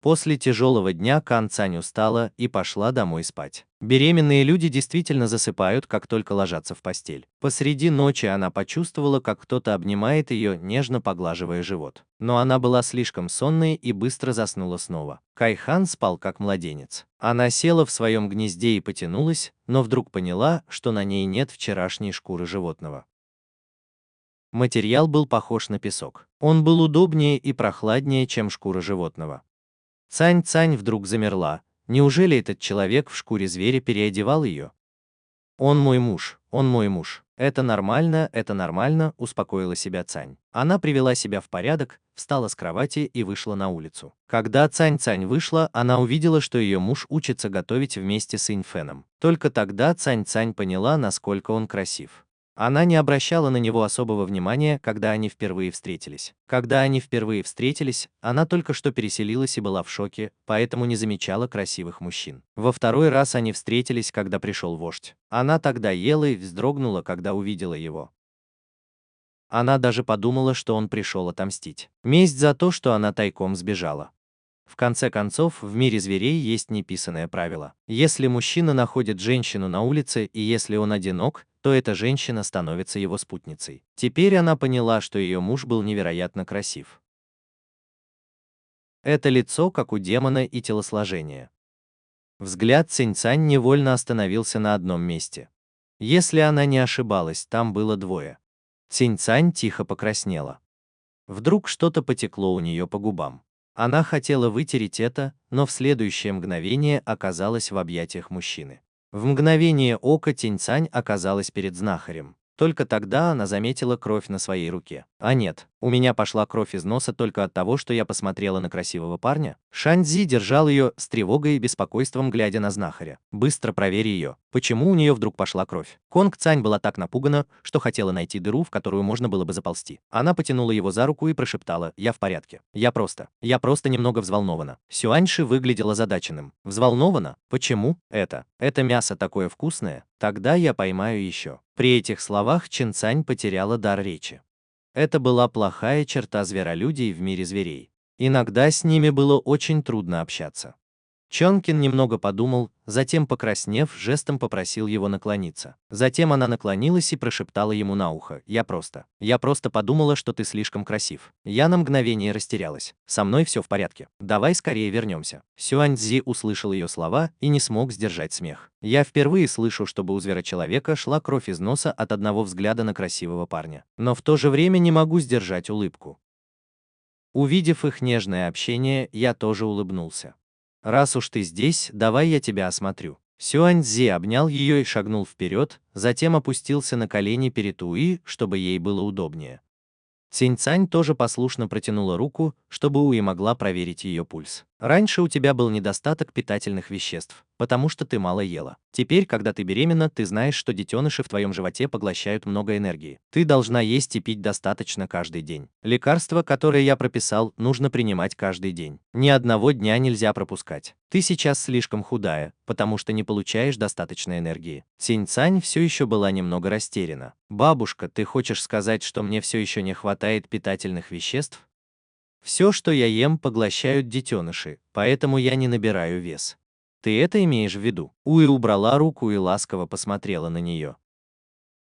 S2: После тяжелого дня Кан Цань устала и пошла домой спать. Беременные люди действительно засыпают, как только ложатся в постель. Посреди ночи она почувствовала, как кто-то обнимает ее, нежно поглаживая живот. Но она была слишком сонной и быстро заснула снова. Кайхан спал как младенец. Она села в своем гнезде и потянулась, но вдруг поняла, что на ней нет вчерашней шкуры животного. Материал был похож на песок. Он был удобнее и прохладнее, чем шкура животного. Цань-Цань вдруг замерла. Неужели этот человек в шкуре зверя переодевал ее? Он мой муж, это нормально, успокоила себя Цань. Она привела себя в порядок, встала с кровати и вышла на улицу. Когда Цань-Цань вышла, она увидела, что ее муж учится готовить вместе с Иньфеном. Только тогда Цань-Цань поняла, насколько он красив. Она не обращала на него особого внимания, когда они впервые встретились. Она только что переселилась и была в шоке, поэтому не замечала красивых мужчин. Во второй раз они встретились, когда пришел вождь. Она тогда ела и вздрогнула, когда увидела его. Она даже подумала, что он пришел отомстить. Месть за то, что она тайком сбежала. В конце концов, в мире зверей есть неписаное правило. Если мужчина находит женщину на улице и если он одинок, то эта женщина становится его спутницей. Теперь она поняла, что ее муж был невероятно красив. Это лицо, как у демона, и телосложение. Взгляд Цинь-Цань невольно остановился на одном месте. Если она не ошибалась, там было двое. Цинь-Цань тихо покраснела. Вдруг что-то потекло у нее по губам. Она хотела вытереть это, но в следующее мгновение оказалась в объятиях мужчины. В мгновение ока Цинь-Цань оказалась перед знахарем. Только тогда она заметила кровь на своей руке. А нет, у меня пошла кровь из носа только от того, что я посмотрела на красивого парня. Шаньцзи держал ее с тревогой и беспокойством, глядя на знахаря. Быстро проверь ее. Почему у нее вдруг пошла кровь? Конг Цань была так напугана, что хотела найти дыру, в которую можно было бы заползти. Она потянула его за руку и прошептала: «Я в порядке. Я просто немного взволнована». Сюаньши выглядел озадаченным. Взволнована? Почему? Это мясо такое вкусное. Тогда я поймаю еще. При этих словах Цинь-Цань потеряла дар речи. Это была плохая черта зверолюдей в мире зверей. Иногда с ними было очень трудно общаться. Чонкин немного подумал, затем, покраснев, жестом попросил его наклониться. Затем она наклонилась и прошептала ему на ухо: я просто подумала, что ты слишком красив». Я на мгновение растерялась. «Со мной все в порядке. Давай скорее вернемся». Сюаньцзи услышал ее слова и не смог сдержать смех. «Я впервые слышу, чтобы у зверочеловека шла кровь из носа от одного взгляда на красивого парня. Но в то же время не могу сдержать улыбку». Увидев их нежное общение, я тоже улыбнулся. «Раз уж ты здесь, давай я тебя осмотрю». Сюаньцзи обнял ее и шагнул вперед, затем опустился на колени перед Уи, чтобы ей было удобнее. Цинь-Цань тоже послушно протянула руку, чтобы Уи могла проверить ее пульс. «Раньше у тебя был недостаток питательных веществ, потому что ты мало ела. Теперь, когда ты беременна, ты знаешь, что детеныши в твоем животе поглощают много энергии. Ты должна есть и пить достаточно каждый день. Лекарства, которые я прописал, нужно принимать каждый день. Ни одного дня нельзя пропускать. Ты сейчас слишком худая, потому что не получаешь достаточно энергии». Цинь-Цань все еще была немного растеряна. «Бабушка, ты хочешь сказать, что мне все еще не хватает питательных веществ? Все, что я ем, поглощают детеныши, поэтому я не набираю вес. Ты это имеешь в виду?» Уи убрала руку и ласково посмотрела на нее.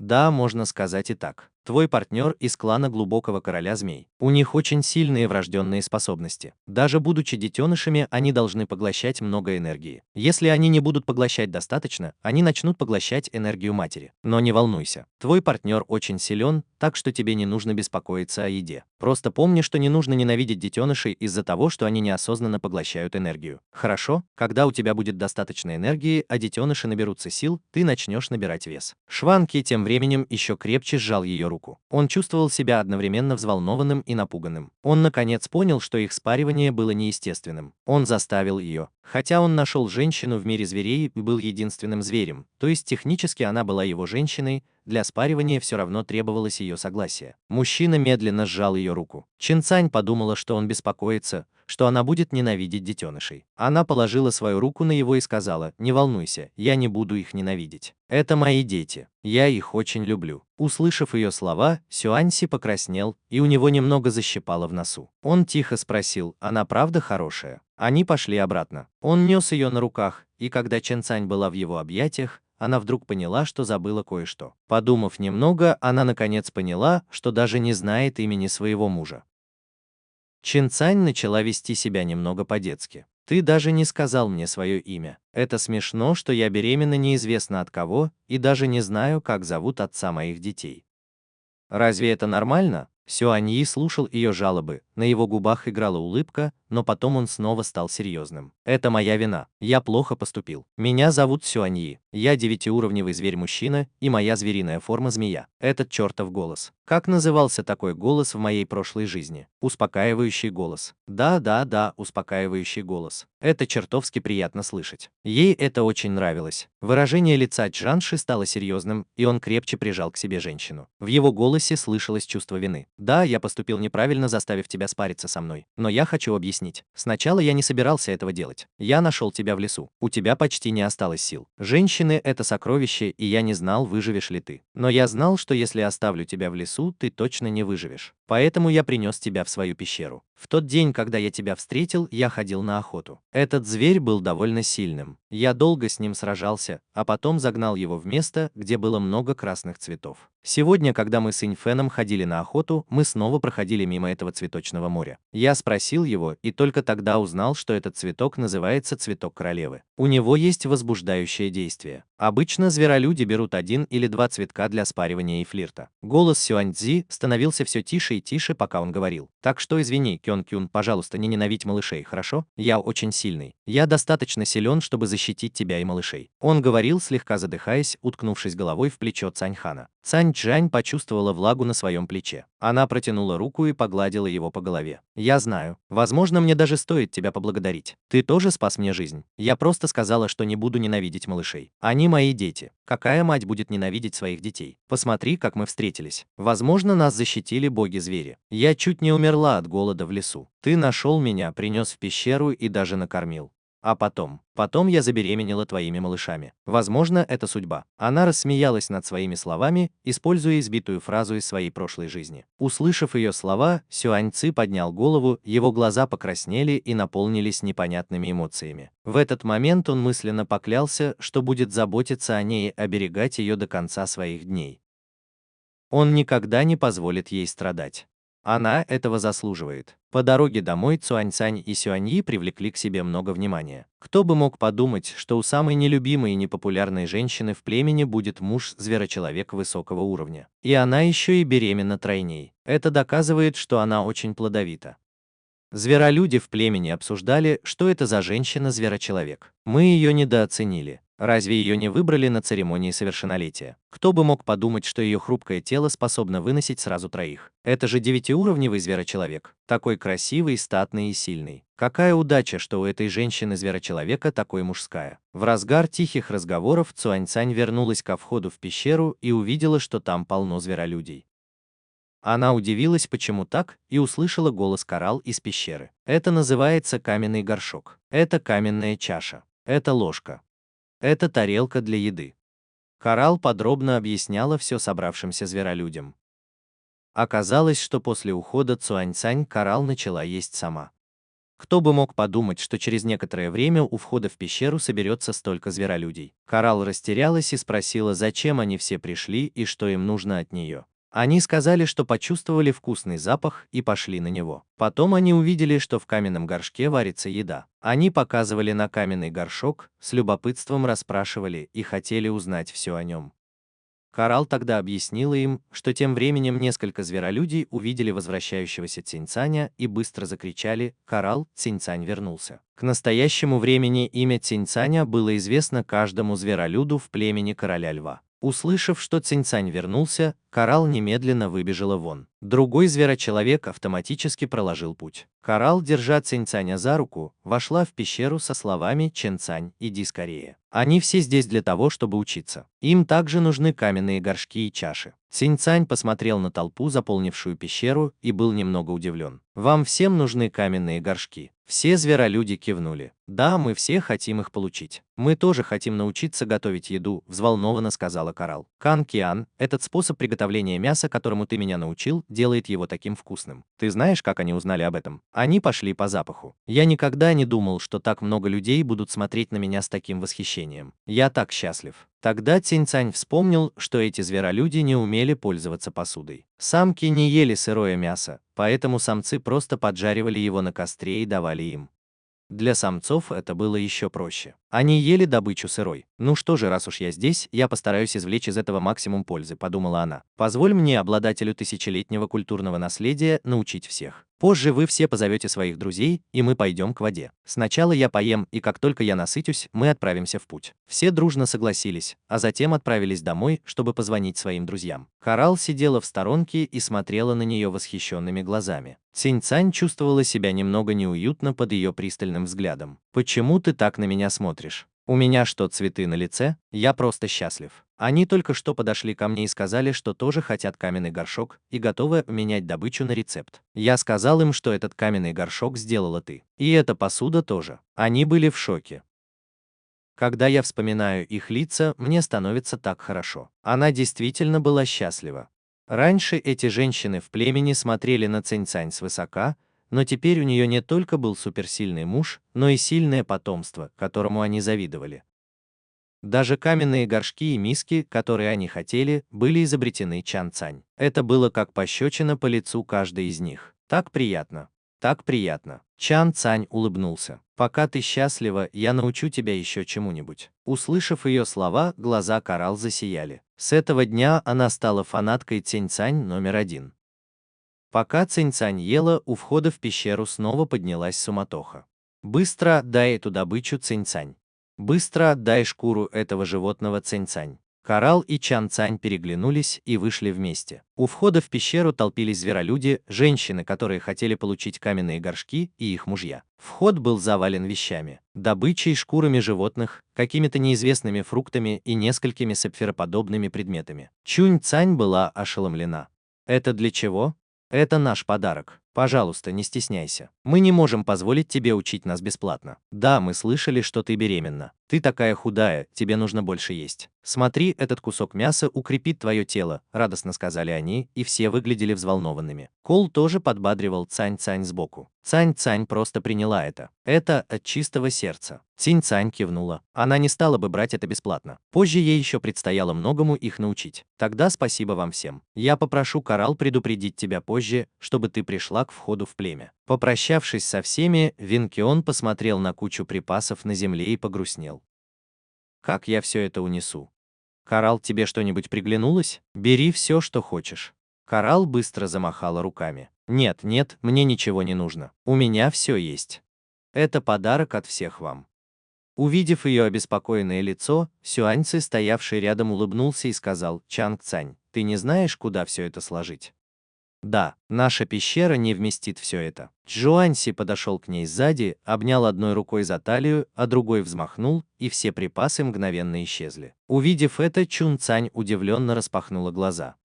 S2: «Да, можно сказать и так. Твой партнер из клана Глубокого Короля Змей. У них очень сильные врожденные способности. Даже будучи детенышами, они должны поглощать много энергии. Если они не будут поглощать достаточно, они начнут поглощать энергию матери. Но не волнуйся, твой партнер очень силен, так что тебе не нужно беспокоиться о еде. Просто помни, что не нужно ненавидеть детенышей из-за того, что они неосознанно поглощают энергию. Хорошо? Когда у тебя будет достаточно энергии, а детеныши наберутся сил, ты начнешь набирать вес». Шванки тем временем еще крепче сжал ее руку. Он чувствовал себя одновременно взволнованным и напуганным. Он наконец понял, что их спаривание было неестественным. Он заставил ее. Хотя он нашел женщину в мире зверей и был единственным зверем, то есть технически она была его женщиной, для спаривания все равно требовалось ее согласие. Мужчина медленно сжал ее руку. Чинцань подумала, что он беспокоится, что она будет ненавидеть детенышей. Она положила свою руку на его и сказала: «Не волнуйся, я не буду их ненавидеть. Это мои дети. Я их очень люблю». Услышав ее слова, Сюаньси покраснел, и у него немного защипало в носу. Он тихо спросил: «Она правда хорошая?» Они пошли обратно. Он нес ее на руках, и когда Чинцань была в его объятиях, она вдруг поняла, что забыла кое-что. Подумав немного, она наконец поняла, что даже не знает имени своего мужа. Чинцань начала вести себя немного по-детски. «Ты даже не сказал мне свое имя. Это смешно, что я беременна неизвестно от кого и даже не знаю, как зовут отца моих детей. Разве это нормально?» Сюаньи слушал ее жалобы, на его губах играла улыбка, но потом он снова стал серьезным. «Это моя вина. Я плохо поступил. Меня зовут Сюаньи. Я 9-уровневый зверь-мужчина, и моя звериная форма змея. Этот чертов голос. Как назывался такой голос в моей прошлой жизни? Успокаивающий голос. Да, успокаивающий голос. Это чертовски приятно слышать». Ей это очень нравилось. Выражение лица Чжанши стало серьезным, и он крепче прижал к себе женщину. В его голосе слышалось чувство вины. «Да, я поступил неправильно, заставив тебя спариться со мной. Но я хочу объяснить. Сначала я не собирался этого делать. Я нашел тебя в лесу. У тебя почти не осталось сил. Женщины — это сокровище, и я не знал, выживешь ли ты. Но я знал, что если оставлю тебя в лесу, ты точно не выживешь. Поэтому я принес тебя в свою пещеру. В тот день, когда я тебя встретил, я ходил на охоту. Этот зверь был довольно сильным. Я долго с ним сражался, а потом загнал его в место, где было много красных цветов. Сегодня, когда мы с Иньфеном ходили на охоту, мы снова проходили мимо этого цветочного моря. Я спросил его, и только тогда узнал, что этот цветок называется цветок королевы. У него есть возбуждающее действие. Обычно зверолюди берут 1 или 2 цветка для спаривания и флирта. Голос Сюаньцзи становился все тише и тише, пока он говорил. «Так что извини, Кён-кюн, пожалуйста, не ненавидь малышей, хорошо? Я очень сильный. Я достаточно силен, чтобы защитить тебя и малышей». Он говорил, слегка задыхаясь, уткнувшись головой в плечо Цаньхана. Цань-Чжань почувствовала влагу на своем плече. Она протянула руку и погладила его по голове. «Я знаю. Возможно, мне даже стоит тебя поблагодарить. Ты тоже спас мне жизнь. Я просто сказала, что не буду ненавидеть малышей. Они мои дети. Какая мать будет ненавидеть своих детей? Посмотри, как мы встретились. Возможно, нас защитили боги-звери. Я чуть не умерла от голода в лесу. Ты нашел меня, принес в пещеру и даже накормил. А потом я забеременела твоими малышами. Возможно, это судьба». Она рассмеялась над своими словами, используя избитую фразу из своей прошлой жизни. Услышав ее слова, Сюаньци поднял голову, его глаза покраснели и наполнились непонятными эмоциями. В этот момент он мысленно поклялся, что будет заботиться о ней и оберегать ее до конца своих дней. Он никогда не позволит ей страдать. Она этого заслуживает. По дороге домой Цуаньцань и Сюаньи привлекли к себе много внимания. Кто бы мог подумать, что у самой нелюбимой и непопулярной женщины в племени будет муж-зверочеловек высокого уровня. И она еще и беременна тройней. Это доказывает, что она очень плодовита. Зверолюди в племени обсуждали, что это за женщина-зверочеловек. Мы ее недооценили. Разве ее не выбрали на церемонии совершеннолетия? Кто бы мог подумать, что ее хрупкое тело способно выносить сразу троих? Это же 9-уровневый зверочеловек. Такой красивый, статный и сильный. Какая удача, что у этой женщины-зверочеловека такой мужская. В разгар тихих разговоров Цуаньцань вернулась ко входу в пещеру и увидела, что там полно зверолюдей. Она удивилась, почему так, и услышала голос Коралл из пещеры. «Это называется каменный горшок. Это каменная чаша. Это ложка. Это тарелка для еды». Коралл подробно объясняла все собравшимся зверолюдям. Оказалось, что после ухода Цуаньцань Коралл начала есть сама. Кто бы мог подумать, что через некоторое время у входа в пещеру соберется столько зверолюдей. Коралл растерялась и спросила, зачем они все пришли и что им нужно от нее. Они сказали, что почувствовали вкусный запах и пошли на него. Потом они увидели, что в каменном горшке варится еда. Они показывали на каменный горшок, с любопытством расспрашивали и хотели узнать все о нем. Коралл тогда объяснила им, что тем временем несколько зверолюдей увидели возвращающегося Циньцаня и быстро закричали: «Коралл, Циньцань вернулся». К настоящему времени имя Циньцаня было известно каждому зверолюду в племени Короля Льва. Услышав, что Цинь-Цань вернулся, Коралл немедленно выбежала вон. Другой зверочеловек автоматически проложил путь. Коралл, держа Цинь-Цаня за руку, вошла в пещеру со словами «Чен-Цань, иди скорее». Они все здесь для того, чтобы учиться. Им также нужны каменные горшки и чаши. Цинь-Цань посмотрел на толпу, заполнившую пещеру, и был немного удивлен. «Вам всем нужны каменные горшки?» Все зверолюди кивнули. «Да, мы все хотим их получить. Мы тоже хотим научиться готовить еду», – взволнованно сказала Коралл. «Кан Киан, этот способ приготовления мяса, которому ты меня научил, делает его таким вкусным. Ты знаешь, как они узнали об этом? Они пошли по запаху. Я никогда не думал, что так много людей будут смотреть на меня с таким восхищением. Я так счастлив». Тогда Цинь-Цань вспомнил, что эти зверолюди не умели пользоваться посудой. Самки не ели сырое мясо, поэтому самцы просто поджаривали его на костре и давали им. Для самцов это было еще проще. Они ели добычу сырой. «Ну что же, раз уж я здесь, я постараюсь извлечь из этого максимум пользы», – подумала она. «Позволь мне, обладателю тысячелетнего культурного наследия, научить всех. Позже вы все позовете своих друзей, и мы пойдем к воде. Сначала я поем, и как только я насытюсь, мы отправимся в путь». Все дружно согласились, а затем отправились домой, чтобы позвонить своим друзьям. Коралл сидела в сторонке и смотрела на нее восхищенными глазами. Цинь-Цань чувствовала себя немного неуютно под ее пристальным взглядом. «Почему ты так на меня смотришь? У меня что, цветы на лице? Я просто счастлив. Они только что подошли ко мне и сказали, что тоже хотят каменный горшок и готовы менять добычу на рецепт. Я сказал им, что этот каменный горшок сделала ты. И эта посуда тоже. Они были в шоке. Когда я вспоминаю их лица, мне становится так хорошо». Она действительно была счастлива. Раньше эти женщины в племени смотрели на Цинь-Цань свысока, но теперь у нее не только был суперсильный муж, но и сильное потомство, которому они завидовали. Даже каменные горшки и миски, которые они хотели, были изобретены Чан-Цань. Это было как пощечина по лицу каждой из них. «Так приятно. Так приятно». Чан-Цань улыбнулся. «Пока ты счастлива, я научу тебя еще чему-нибудь». Услышав ее слова, глаза Коралл засияли. С этого дня она стала фанаткой Цинь-Цань номер 1. Пока Цинь-Цань ела, у входа в пещеру снова поднялась суматоха. «Быстро отдай эту добычу, Цинь-Цань. Быстро отдай шкуру этого животного, Цинь-Цань». Коралл и Чан-Цань переглянулись и вышли вместе. У входа в пещеру толпились зверолюди, женщины, которые хотели получить каменные горшки, и их мужья. Вход был завален вещами, добычей, шкурами животных, какими-то неизвестными фруктами и несколькими сапфироподобными предметами. Чунь-Цань была ошеломлена. «Это для чего?» «Это наш подарок. Пожалуйста, не стесняйся. Мы не можем позволить тебе учить нас бесплатно. Да, мы слышали, что ты беременна. Ты такая худая, тебе нужно больше есть. Смотри, этот кусок мяса укрепит твое тело», – радостно сказали они, и все выглядели взволнованными. Кол тоже подбадривал Цань-Цань сбоку. Цань-Цань просто приняла это. Это от чистого сердца. Цинь-Цань кивнула. Она не стала бы брать это бесплатно. Позже ей еще предстояло многому их научить. «Тогда спасибо вам всем. Я попрошу Коралл предупредить тебя позже, чтобы ты пришла к входу в племя». Попрощавшись со всеми, Винкион посмотрел на кучу припасов на земле и погрустнел. «Как я все это унесу? Коралл, тебе что-нибудь приглянулось? Бери все, что хочешь». Коралл быстро замахала руками. «Нет, нет, мне ничего не нужно. У меня все есть. Это подарок от всех вам». Увидев ее обеспокоенное лицо, Сюаньцы, стоявший рядом, улыбнулся и сказал: «Чанг-Цань, ты не знаешь, куда все это сложить?» «Да, наша пещера не вместит все это». Чжуаньси подошел к ней сзади, обнял одной рукой за талию, а другой взмахнул, и все припасы мгновенно исчезли. Увидев это, Чун-Цань удивленно распахнула глаза.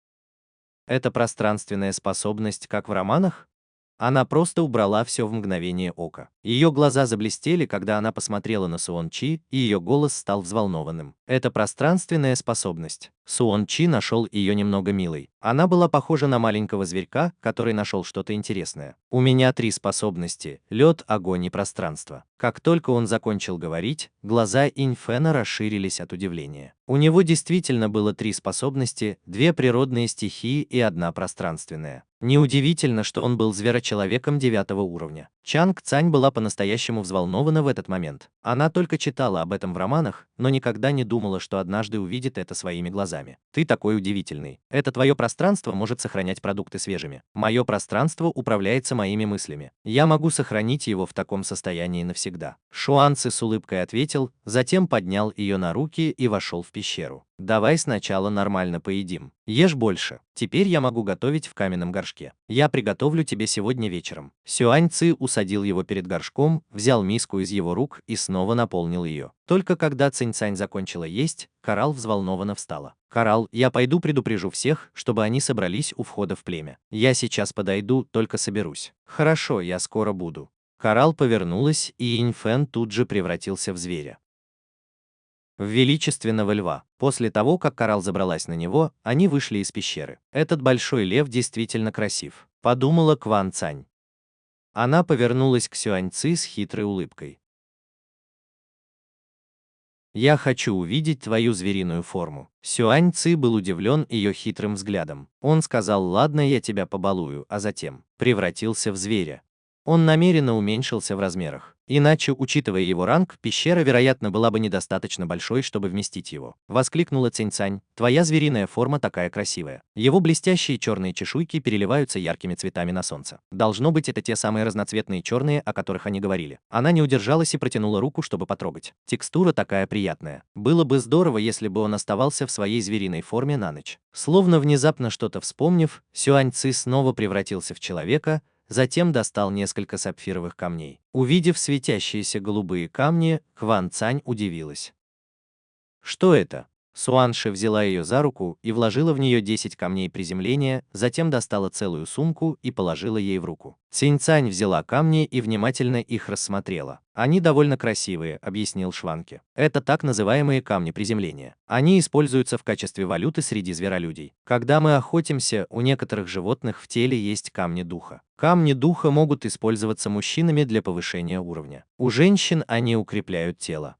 S2: «Это пространственная способность, как в романах?» Она просто убрала все в мгновение ока. Ее глаза заблестели, когда она посмотрела на Суон-Чи, и ее голос стал взволнованным. «Это пространственная способность». Суон-Чи нашел ее немного милой. Она была похожа на маленького зверька, который нашел что-то интересное. «У меня 3 способности – лед, огонь и пространство». Как только он закончил говорить, глаза Инь-Фэна расширились от удивления. У него действительно было 3 способности, 2 природные стихии и 1 пространственная. Неудивительно, что он был зверочеловеком 9 уровня. Чанг-Цань была по-настоящему взволнована в этот момент. Она только читала об этом в романах, но никогда не думала, что однажды увидит это своими глазами. «Ты такой удивительный. Это твое пространство может сохранять продукты свежими. Мое пространство управляется моими мыслями. Я могу сохранить его в таком состоянии навсегда». Шуанцы с улыбкой ответил, затем поднял ее на руки и вошел в пещеру. «Давай сначала нормально поедим. Ешь больше. Теперь я могу готовить в каменном горшке. Я приготовлю тебе сегодня вечером». Сюань Ци усадил его перед горшком, взял миску из его рук и снова наполнил ее. Только когда Цинь Цань закончила есть, Коралл взволнованно встала. «Коралл, я пойду предупрежу всех, чтобы они собрались у входа в племя. Я сейчас подойду, только соберусь». «Хорошо, я скоро буду». Коралл повернулась, и Инь-Фэн тут же превратился в зверя. В величественного льва. После того, как Коралл забралась на него, они вышли из пещеры. «Этот большой лев действительно красив», — подумала Кван Цань. Она повернулась к Сюань Ци с хитрой улыбкой. «Я хочу увидеть твою звериную форму». Сюань Ци был удивлен ее хитрым взглядом. Он сказал: «Ладно, я тебя побалую», а затем превратился в зверя. Он намеренно уменьшился в размерах. Иначе, учитывая его ранг, пещера, вероятно, была бы недостаточно большой, чтобы вместить его. Воскликнула Цинь Цань: «Твоя звериная форма такая красивая». Его блестящие черные чешуйки переливаются яркими цветами на солнце. Должно быть, это те самые разноцветные черные, о которых они говорили. Она не удержалась и протянула руку, чтобы потрогать. Текстура такая приятная. Было бы здорово, если бы он оставался в своей звериной форме на ночь. Словно внезапно что-то вспомнив, Сюань Ци снова превратился в человека, затем достал несколько сапфировых камней. Увидев светящиеся голубые камни, Кван Цань удивилась. «Что это?» Суанши взяла ее за руку и вложила в нее 10 камней приземления, затем достала целую сумку и положила ей в руку. Цинь Цань взяла камни и внимательно их рассмотрела. «Они довольно красивые», — объяснил Шванке. «Это так называемые камни приземления. Они используются в качестве валюты среди зверолюдей. Когда мы охотимся, у некоторых животных в теле есть камни духа. Камни духа могут использоваться мужчинами для повышения уровня. У женщин они укрепляют тело.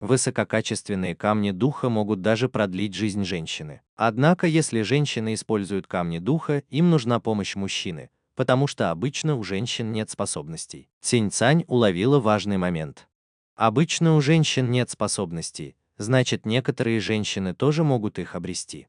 S2: Высококачественные камни духа могут даже продлить жизнь женщины. Однако, если женщины используют камни духа, им нужна помощь мужчины, потому что обычно у женщин нет способностей». Цинь Цань уловила важный момент. Обычно у женщин нет способностей, значит, некоторые женщины тоже могут их обрести.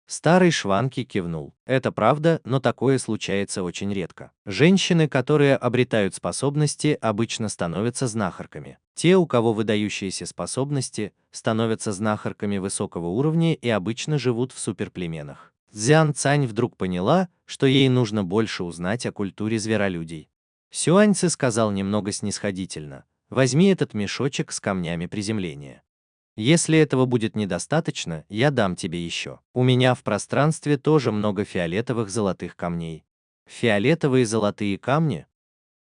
S2: Старый Шванки кивнул. Это правда, но такое случается очень редко. Женщины, которые обретают способности, обычно становятся знахарками. Те, у кого выдающиеся способности, становятся знахарками высокого уровня и обычно живут в суперплеменах. Цзян Цань вдруг поняла, что ей нужно больше узнать о культуре зверолюдей. Сюань Ци сказал немного снисходительно: «Возьми этот мешочек с камнями приземления. Если этого будет недостаточно, я дам тебе еще. У меня в пространстве тоже много фиолетовых золотых камней». «Фиолетовые золотые камни?»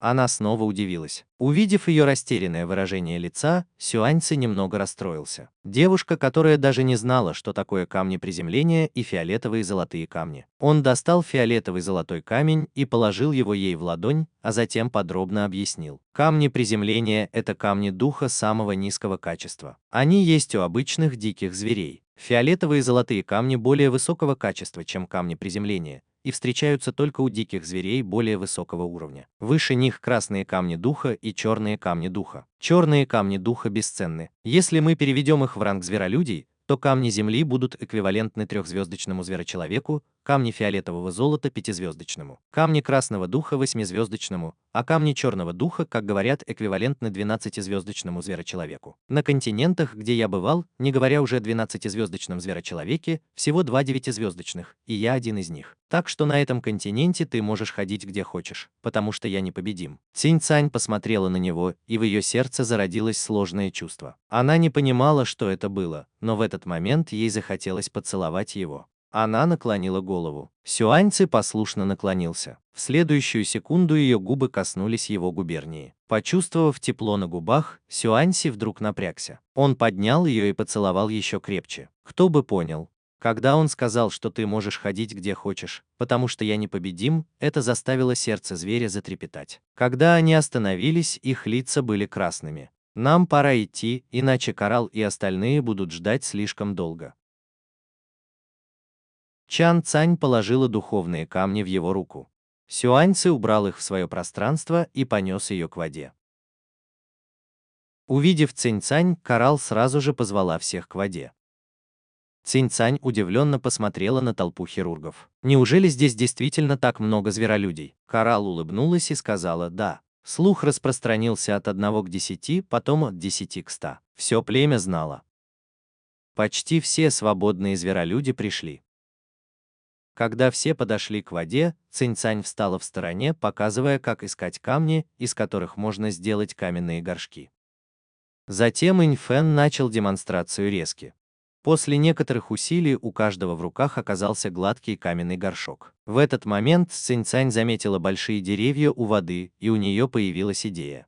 S2: Она снова удивилась. Увидев ее растерянное выражение лица, Сюань Ци немного расстроился. Девушка, которая даже не знала, что такое камни приземления и фиолетовые золотые камни. Он достал фиолетовый золотой камень и положил его ей в ладонь, а затем подробно объяснил. Камни приземления – это камни духа самого низкого качества. Они есть у обычных диких зверей. Фиолетовые золотые камни более высокого качества, чем камни приземления, и встречаются только у диких зверей более высокого уровня. Выше них красные камни духа и черные камни духа. Черные камни духа бесценны. Если мы переведем их в ранг зверолюдей, то камни земли будут эквивалентны 3-звездочному зверочеловеку, камни фиолетового золота 5-звездочному, камни красного духа 8-звездочному, а камни черного духа, как говорят, эквивалентны 12-звездочному зверочеловеку. На континентах, где я бывал, не говоря уже о 12-звездочном зверочеловеке, всего 2 9-звездочных, и я один из них. Так что на этом континенте ты можешь ходить где хочешь, потому что я непобедим». Цинь Цань посмотрела на него, и в ее сердце зародилось сложное чувство. Она не понимала, что это было, но в этот момент ей захотелось поцеловать его. Она наклонила голову. Сюань Ци послушно наклонился. В следующую секунду ее губы коснулись его губернии. Почувствовав тепло на губах, Сюань Ци вдруг напрягся. Он поднял ее и поцеловал еще крепче. Кто бы понял. Когда он сказал, что ты можешь ходить где хочешь, потому что я непобедим, это заставило сердце зверя затрепетать. Когда они остановились, их лица были красными. «Нам пора идти, иначе Коралл и остальные будут ждать слишком долго». Чан Цань положила духовные камни в его руку. Сюань Ци убрал их в свое пространство и понес ее к воде. Увидев Цинь Цань, Коралл сразу же позвала всех к воде. Цинь Цань удивленно посмотрела на толпу хирургов. «Неужели здесь действительно так много зверолюдей?» Коралл улыбнулась и сказала: «Да». Слух распространился от 1 к 10, потом от 10 к 100. Все племя знало. Почти все свободные зверолюди пришли. Когда все подошли к воде, Цинь-Цань встала в стороне, показывая, как искать камни, из которых можно сделать каменные горшки. Затем Инь-Фэн начал демонстрацию резки. После некоторых усилий у каждого в руках оказался гладкий каменный горшок. В этот момент Цинь-Цань заметила большие деревья у воды, и у нее появилась идея.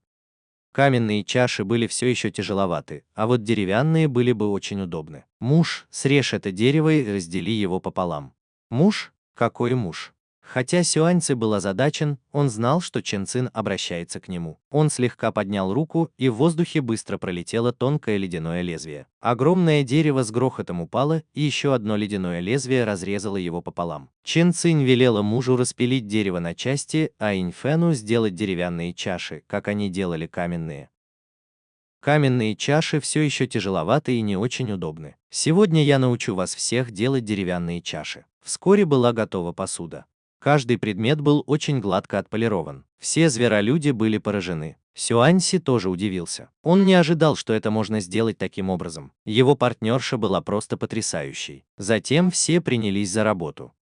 S2: Каменные чаши были все еще тяжеловаты, а вот деревянные были бы очень удобны. Муж, срежь это дерево и раздели его пополам. Муж? Какой муж? Хотя Сюаньци был озадачен, он знал, что Чен Цин обращается к нему. Он слегка поднял руку, и в воздухе быстро пролетело тонкое ледяное лезвие. Огромное дерево с грохотом упало, и еще одно ледяное лезвие разрезало его пополам. Чен Цин велела мужу распилить дерево на части, а Инь-Фэну сделать деревянные чаши, как они делали каменные. Каменные чаши все еще тяжеловаты и не очень удобны. Сегодня я научу вас всех делать деревянные чаши. Вскоре была готова посуда. Каждый предмет был очень гладко отполирован. Все зверолюди были поражены. Сюаньси тоже удивился. Он не ожидал, что это можно сделать таким образом. Его партнерша была просто потрясающей. Затем все принялись за работу.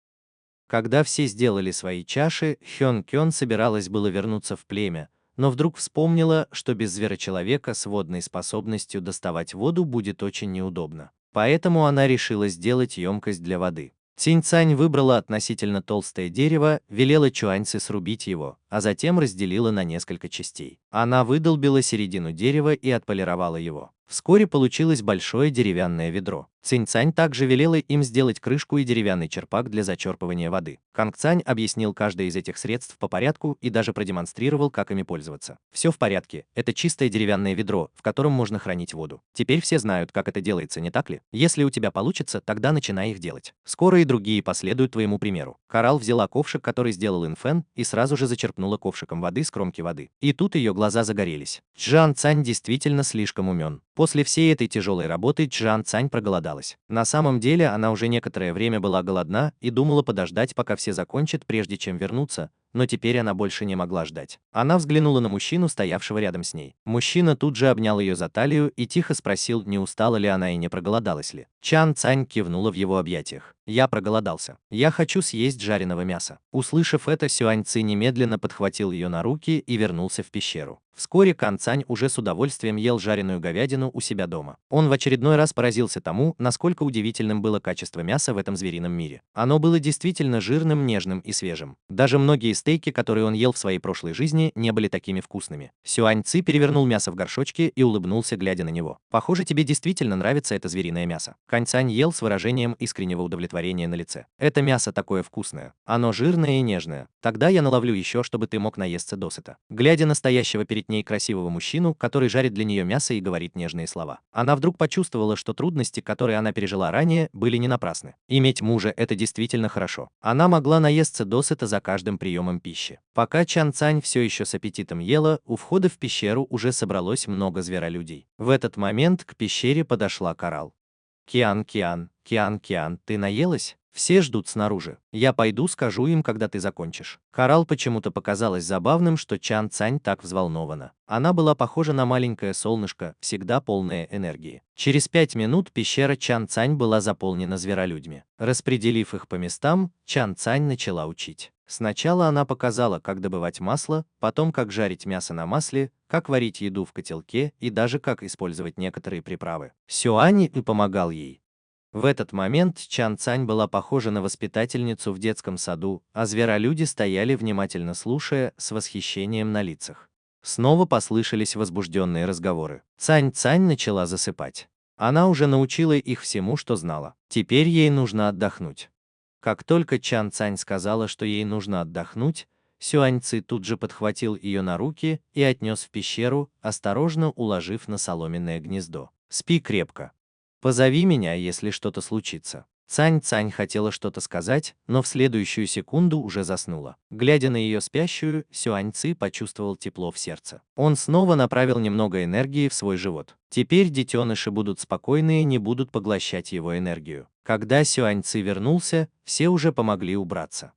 S2: Когда все сделали свои чаши, Хён Кён собиралась было вернуться в племя, но вдруг вспомнила, что без зверочеловека с водной способностью доставать воду будет очень неудобно. Поэтому она решила сделать емкость для воды. Цинь-Цань выбрала относительно толстое дерево, велела Чуаньце срубить его, а затем разделила на несколько частей. Она выдолбила середину дерева и отполировала его. Вскоре получилось большое деревянное ведро. Цинь-Цань также велела им сделать крышку и деревянный черпак для зачерпывания воды. Канг-Цань объяснил каждое из этих средств по порядку и даже продемонстрировал, как ими пользоваться. Все в порядке, это чистое деревянное ведро, в котором можно хранить воду. Теперь все знают, как это делается, не так ли? Если у тебя получится, тогда начинай их делать. Скоро и другие последуют твоему примеру. Коралл взяла ковшик, который сделал Инфэн, и сразу же зачерпнула ковшиком воды с кромки воды. И тут ее глаза загорелись. Чжан Цань действительно слишком умен. После всей этой тяжелой работы Чжан Цань проголодалась. На самом деле она уже некоторое время была голодна и думала подождать, пока все закончат, прежде чем вернуться, но теперь она больше не могла ждать. Она взглянула на мужчину, стоявшего рядом с ней. Мужчина тут же обнял ее за талию и тихо спросил, не устала ли она и не проголодалась ли. Чан Цань кивнула в его объятиях. «Я проголодался. Я хочу съесть жареного мяса». Услышав это, Сюань Ци немедленно подхватил ее на руки и вернулся в пещеру. Вскоре Кан Цань уже с удовольствием ел жареную говядину у себя дома. Он в очередной раз поразился тому, насколько удивительным было качество мяса в этом зверином мире. Оно было действительно жирным, нежным и свежим. Даже многие стейки, которые он ел в своей прошлой жизни, не были такими вкусными. Сюань Ци перевернул мясо в горшочке и улыбнулся, глядя на него. «Похоже, тебе действительно нравится это звериное мясо». Кан Цань ел с выражением искреннего удовлетворения на лице. «Это мясо такое вкусное. Оно жирное и нежное. Тогда я наловлю еще, чтобы ты мог наесться досыта». Глядя на стоящего перед ней красивого мужчину, который жарит для нее мясо и говорит нежные слова, она вдруг почувствовала, что трудности, которые она пережила ранее, были не напрасны. Иметь мужа – это действительно хорошо. Она могла наесться досыта за каждым приемом пищи. Пока Чан Цань все еще с аппетитом ела, у входа в пещеру уже собралось много зверолюдей. В этот момент к пещере подошла Коралл. «Киан, Киан, Киан, Киан, ты наелась? Все ждут снаружи. Я пойду скажу им, когда ты закончишь». Коралл почему-то показалось забавным, что Чан Цань так взволнована. Она была похожа на маленькое солнышко, всегда полное энергии. Через 5 минут пещера Чан Цань была заполнена зверолюдьми. Распределив их по местам, Чан Цань начала учить. Сначала она показала, как добывать масло, потом как жарить мясо на масле, как варить еду в котелке и даже как использовать некоторые приправы. Сюань и помогал ей. В этот момент Чан Цань была похожа на воспитательницу в детском саду, а зверолюди стояли, внимательно слушая, с восхищением на лицах. Снова послышались возбужденные разговоры. Цань-Цань начала засыпать. Она уже научила их всему, что знала. Теперь ей нужно отдохнуть. Как только Чан Цань сказала, что ей нужно отдохнуть, Сюань Ци тут же подхватил ее на руки и отнес в пещеру, осторожно уложив на соломенное гнездо. «Спи крепко. Позови меня, если что-то случится». Цань-Цань хотела что-то сказать, но в следующую секунду уже заснула. Глядя на ее спящую, Сюань Ци почувствовал тепло в сердце. Он снова направил немного энергии в свой живот. Теперь детеныши будут спокойны и не будут поглощать его энергию. Когда Сюань Ци вернулся, все уже помогли убраться.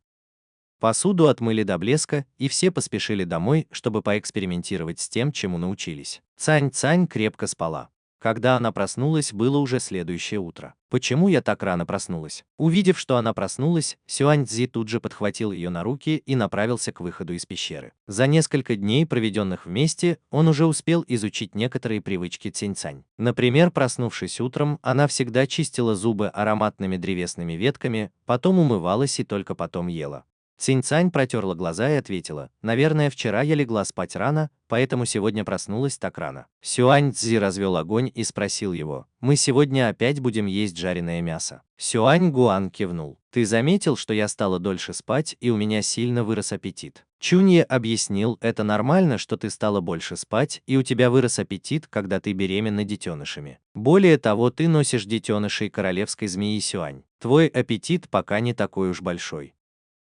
S2: Посуду отмыли до блеска, и все поспешили домой, чтобы поэкспериментировать с тем, чему научились. Цань-Цань крепко спала. Когда она проснулась, было уже следующее утро. Почему я так рано проснулась? Увидев, что она проснулась, Сюань-Цзи тут же подхватил ее на руки и направился к выходу из пещеры. За несколько дней, проведенных вместе, он уже успел изучить некоторые привычки Цинь-Цань. Например, проснувшись утром, она всегда чистила зубы ароматными древесными ветками, потом умывалась и только потом ела. Цинь-Цань протерла глаза и ответила: «Наверное, вчера я легла спать рано, поэтому сегодня проснулась так рано». Сюань-Цзи развел огонь и спросил его: «Мы сегодня опять будем есть жареное мясо?» Сюань-Гуан кивнул. «Ты заметил, что я стала дольше спать и у меня сильно вырос аппетит?» Чунье объяснил: «Это нормально, что ты стала больше спать и у тебя вырос аппетит, когда ты беременна детенышами. Более того, ты носишь детенышей королевской змеи Сюань. Твой аппетит пока не такой уж большой.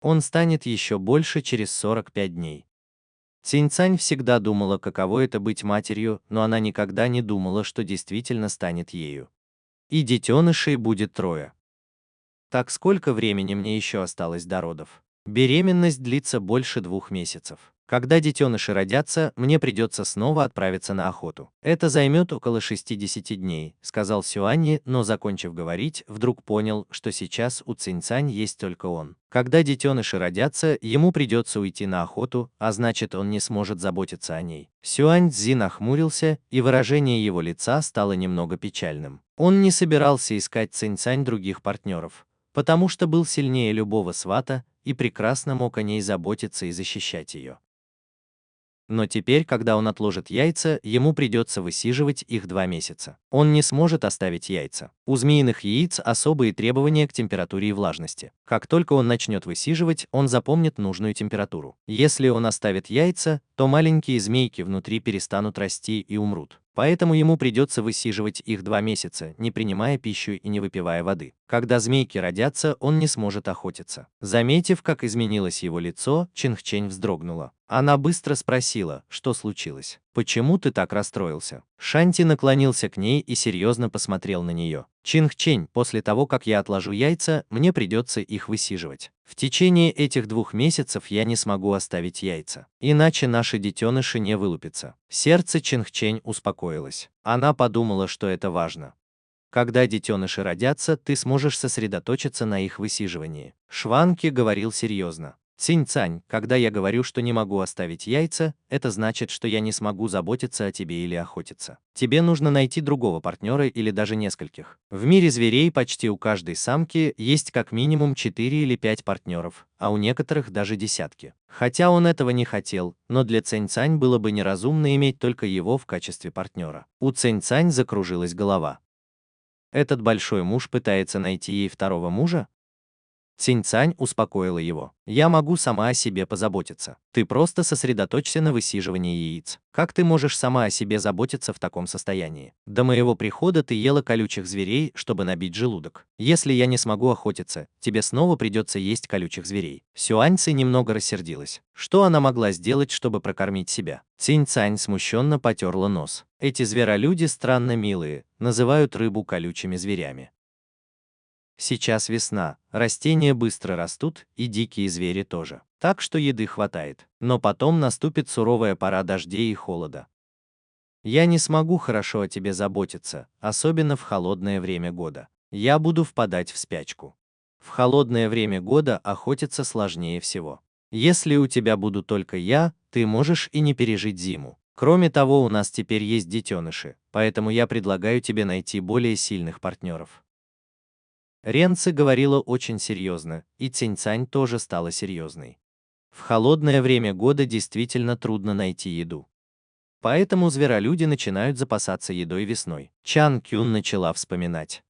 S2: Он станет еще больше через 45 дней». Цинь-Цань всегда думала, каково это быть матерью, но она никогда не думала, что действительно станет ею. И детенышей будет 3. Так сколько времени мне еще осталось до родов? Беременность длится больше 2 месяцев. Когда детеныши родятся, мне придется снова отправиться на охоту. Это займет около 60 дней, сказал Сюаньи, но, закончив говорить, вдруг понял, что сейчас у Цинь-Цань есть только он. Когда детеныши родятся, ему придется уйти на охоту, а значит, он не сможет заботиться о ней. Сюань-Цзи нахмурился, и выражение его лица стало немного печальным. Он не собирался искать Цинь-Цань других партнеров, потому что был сильнее любого свата и прекрасно мог о ней заботиться и защищать ее. Но теперь, когда он отложит яйца, ему придется высиживать их 2 месяца. Он не сможет оставить яйца. У змеиных яиц особые требования к температуре и влажности. Как только он начнет высиживать, он запомнит нужную температуру. Если он оставит яйца, то маленькие змейки внутри перестанут расти и умрут. Поэтому ему придется высиживать их 2 месяца, не принимая пищу и не выпивая воды. Когда змейки родятся, он не сможет охотиться. Заметив, как изменилось его лицо, Чингчень вздрогнула. Она быстро спросила: «Что случилось? Почему ты так расстроился?» Шанти наклонился к ней и серьезно посмотрел на нее. «Чингчень, после того, как я отложу яйца, мне придется их высиживать. В течение этих 2 месяцев я не смогу оставить яйца, иначе наши детеныши не вылупятся». Сердце Чингчень успокоилось. Она подумала, что это важно. Когда детеныши родятся, ты сможешь сосредоточиться на их высиживании. Шванки говорил серьезно. Цинь-Цань, когда я говорю, что не могу оставить яйца, это значит, что я не смогу заботиться о тебе или охотиться. Тебе нужно найти другого партнера или даже нескольких. В мире зверей почти у каждой самки есть как минимум 4 или 5 партнеров, а у некоторых даже десятки. Хотя он этого не хотел, но для Цинь-Цань было бы неразумно иметь только его в качестве партнера. У Цинь-Цань закружилась голова. Этот большой муж пытается найти ей второго мужа? Цинь-Цань успокоила его. «Я могу сама о себе позаботиться. Ты просто сосредоточься на высиживании яиц. Как ты можешь сама о себе заботиться в таком состоянии? До моего прихода ты ела колючих зверей, чтобы набить желудок. Если я не смогу охотиться, тебе снова придется есть колючих зверей». Сюань-Ци немного рассердилась. Что она могла сделать, чтобы прокормить себя? Цинь-Цань смущенно потерла нос. Эти зверолюди странно милые, называют рыбу колючими зверями. Сейчас весна, растения быстро растут, и дикие звери тоже. Так что еды хватает. Но потом наступит суровая пора дождей и холода. Я не смогу хорошо о тебе заботиться, особенно в холодное время года. Я буду впадать в спячку. В холодное время года охотиться сложнее всего. Если у тебя буду только я, ты можешь и не пережить зиму. Кроме того, у нас теперь есть детеныши, поэтому я предлагаю тебе найти более сильных партнеров. Ренци говорила очень серьезно, и Цинь-Цань тоже стала серьезной. В холодное время года действительно трудно найти еду. Поэтому зверолюди начинают запасаться едой весной. Чан Кюн начала вспоминать.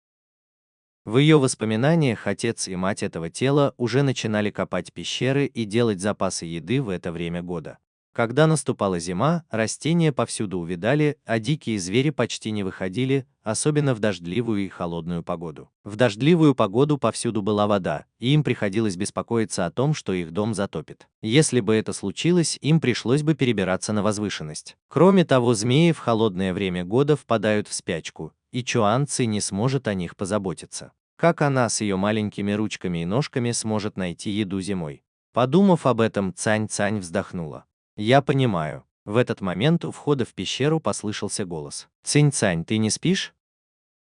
S2: В ее воспоминаниях отец и мать этого тела уже начинали копать пещеры и делать запасы еды в это время года. Когда наступала зима, растения повсюду увядали, а дикие звери почти не выходили, особенно в дождливую и холодную погоду. В дождливую погоду повсюду была вода, и им приходилось беспокоиться о том, что их дом затопит. Если бы это случилось, им пришлось бы перебираться на возвышенность. Кроме того, змеи в холодное время года впадают в спячку, и Чуан-Ци не сможет о них позаботиться. Как она с ее маленькими ручками и ножками сможет найти еду зимой? Подумав об этом, Цань-Цань вздохнула. Я понимаю. В этот момент у входа в пещеру послышался голос. «Цинь-Цань, ты не спишь?»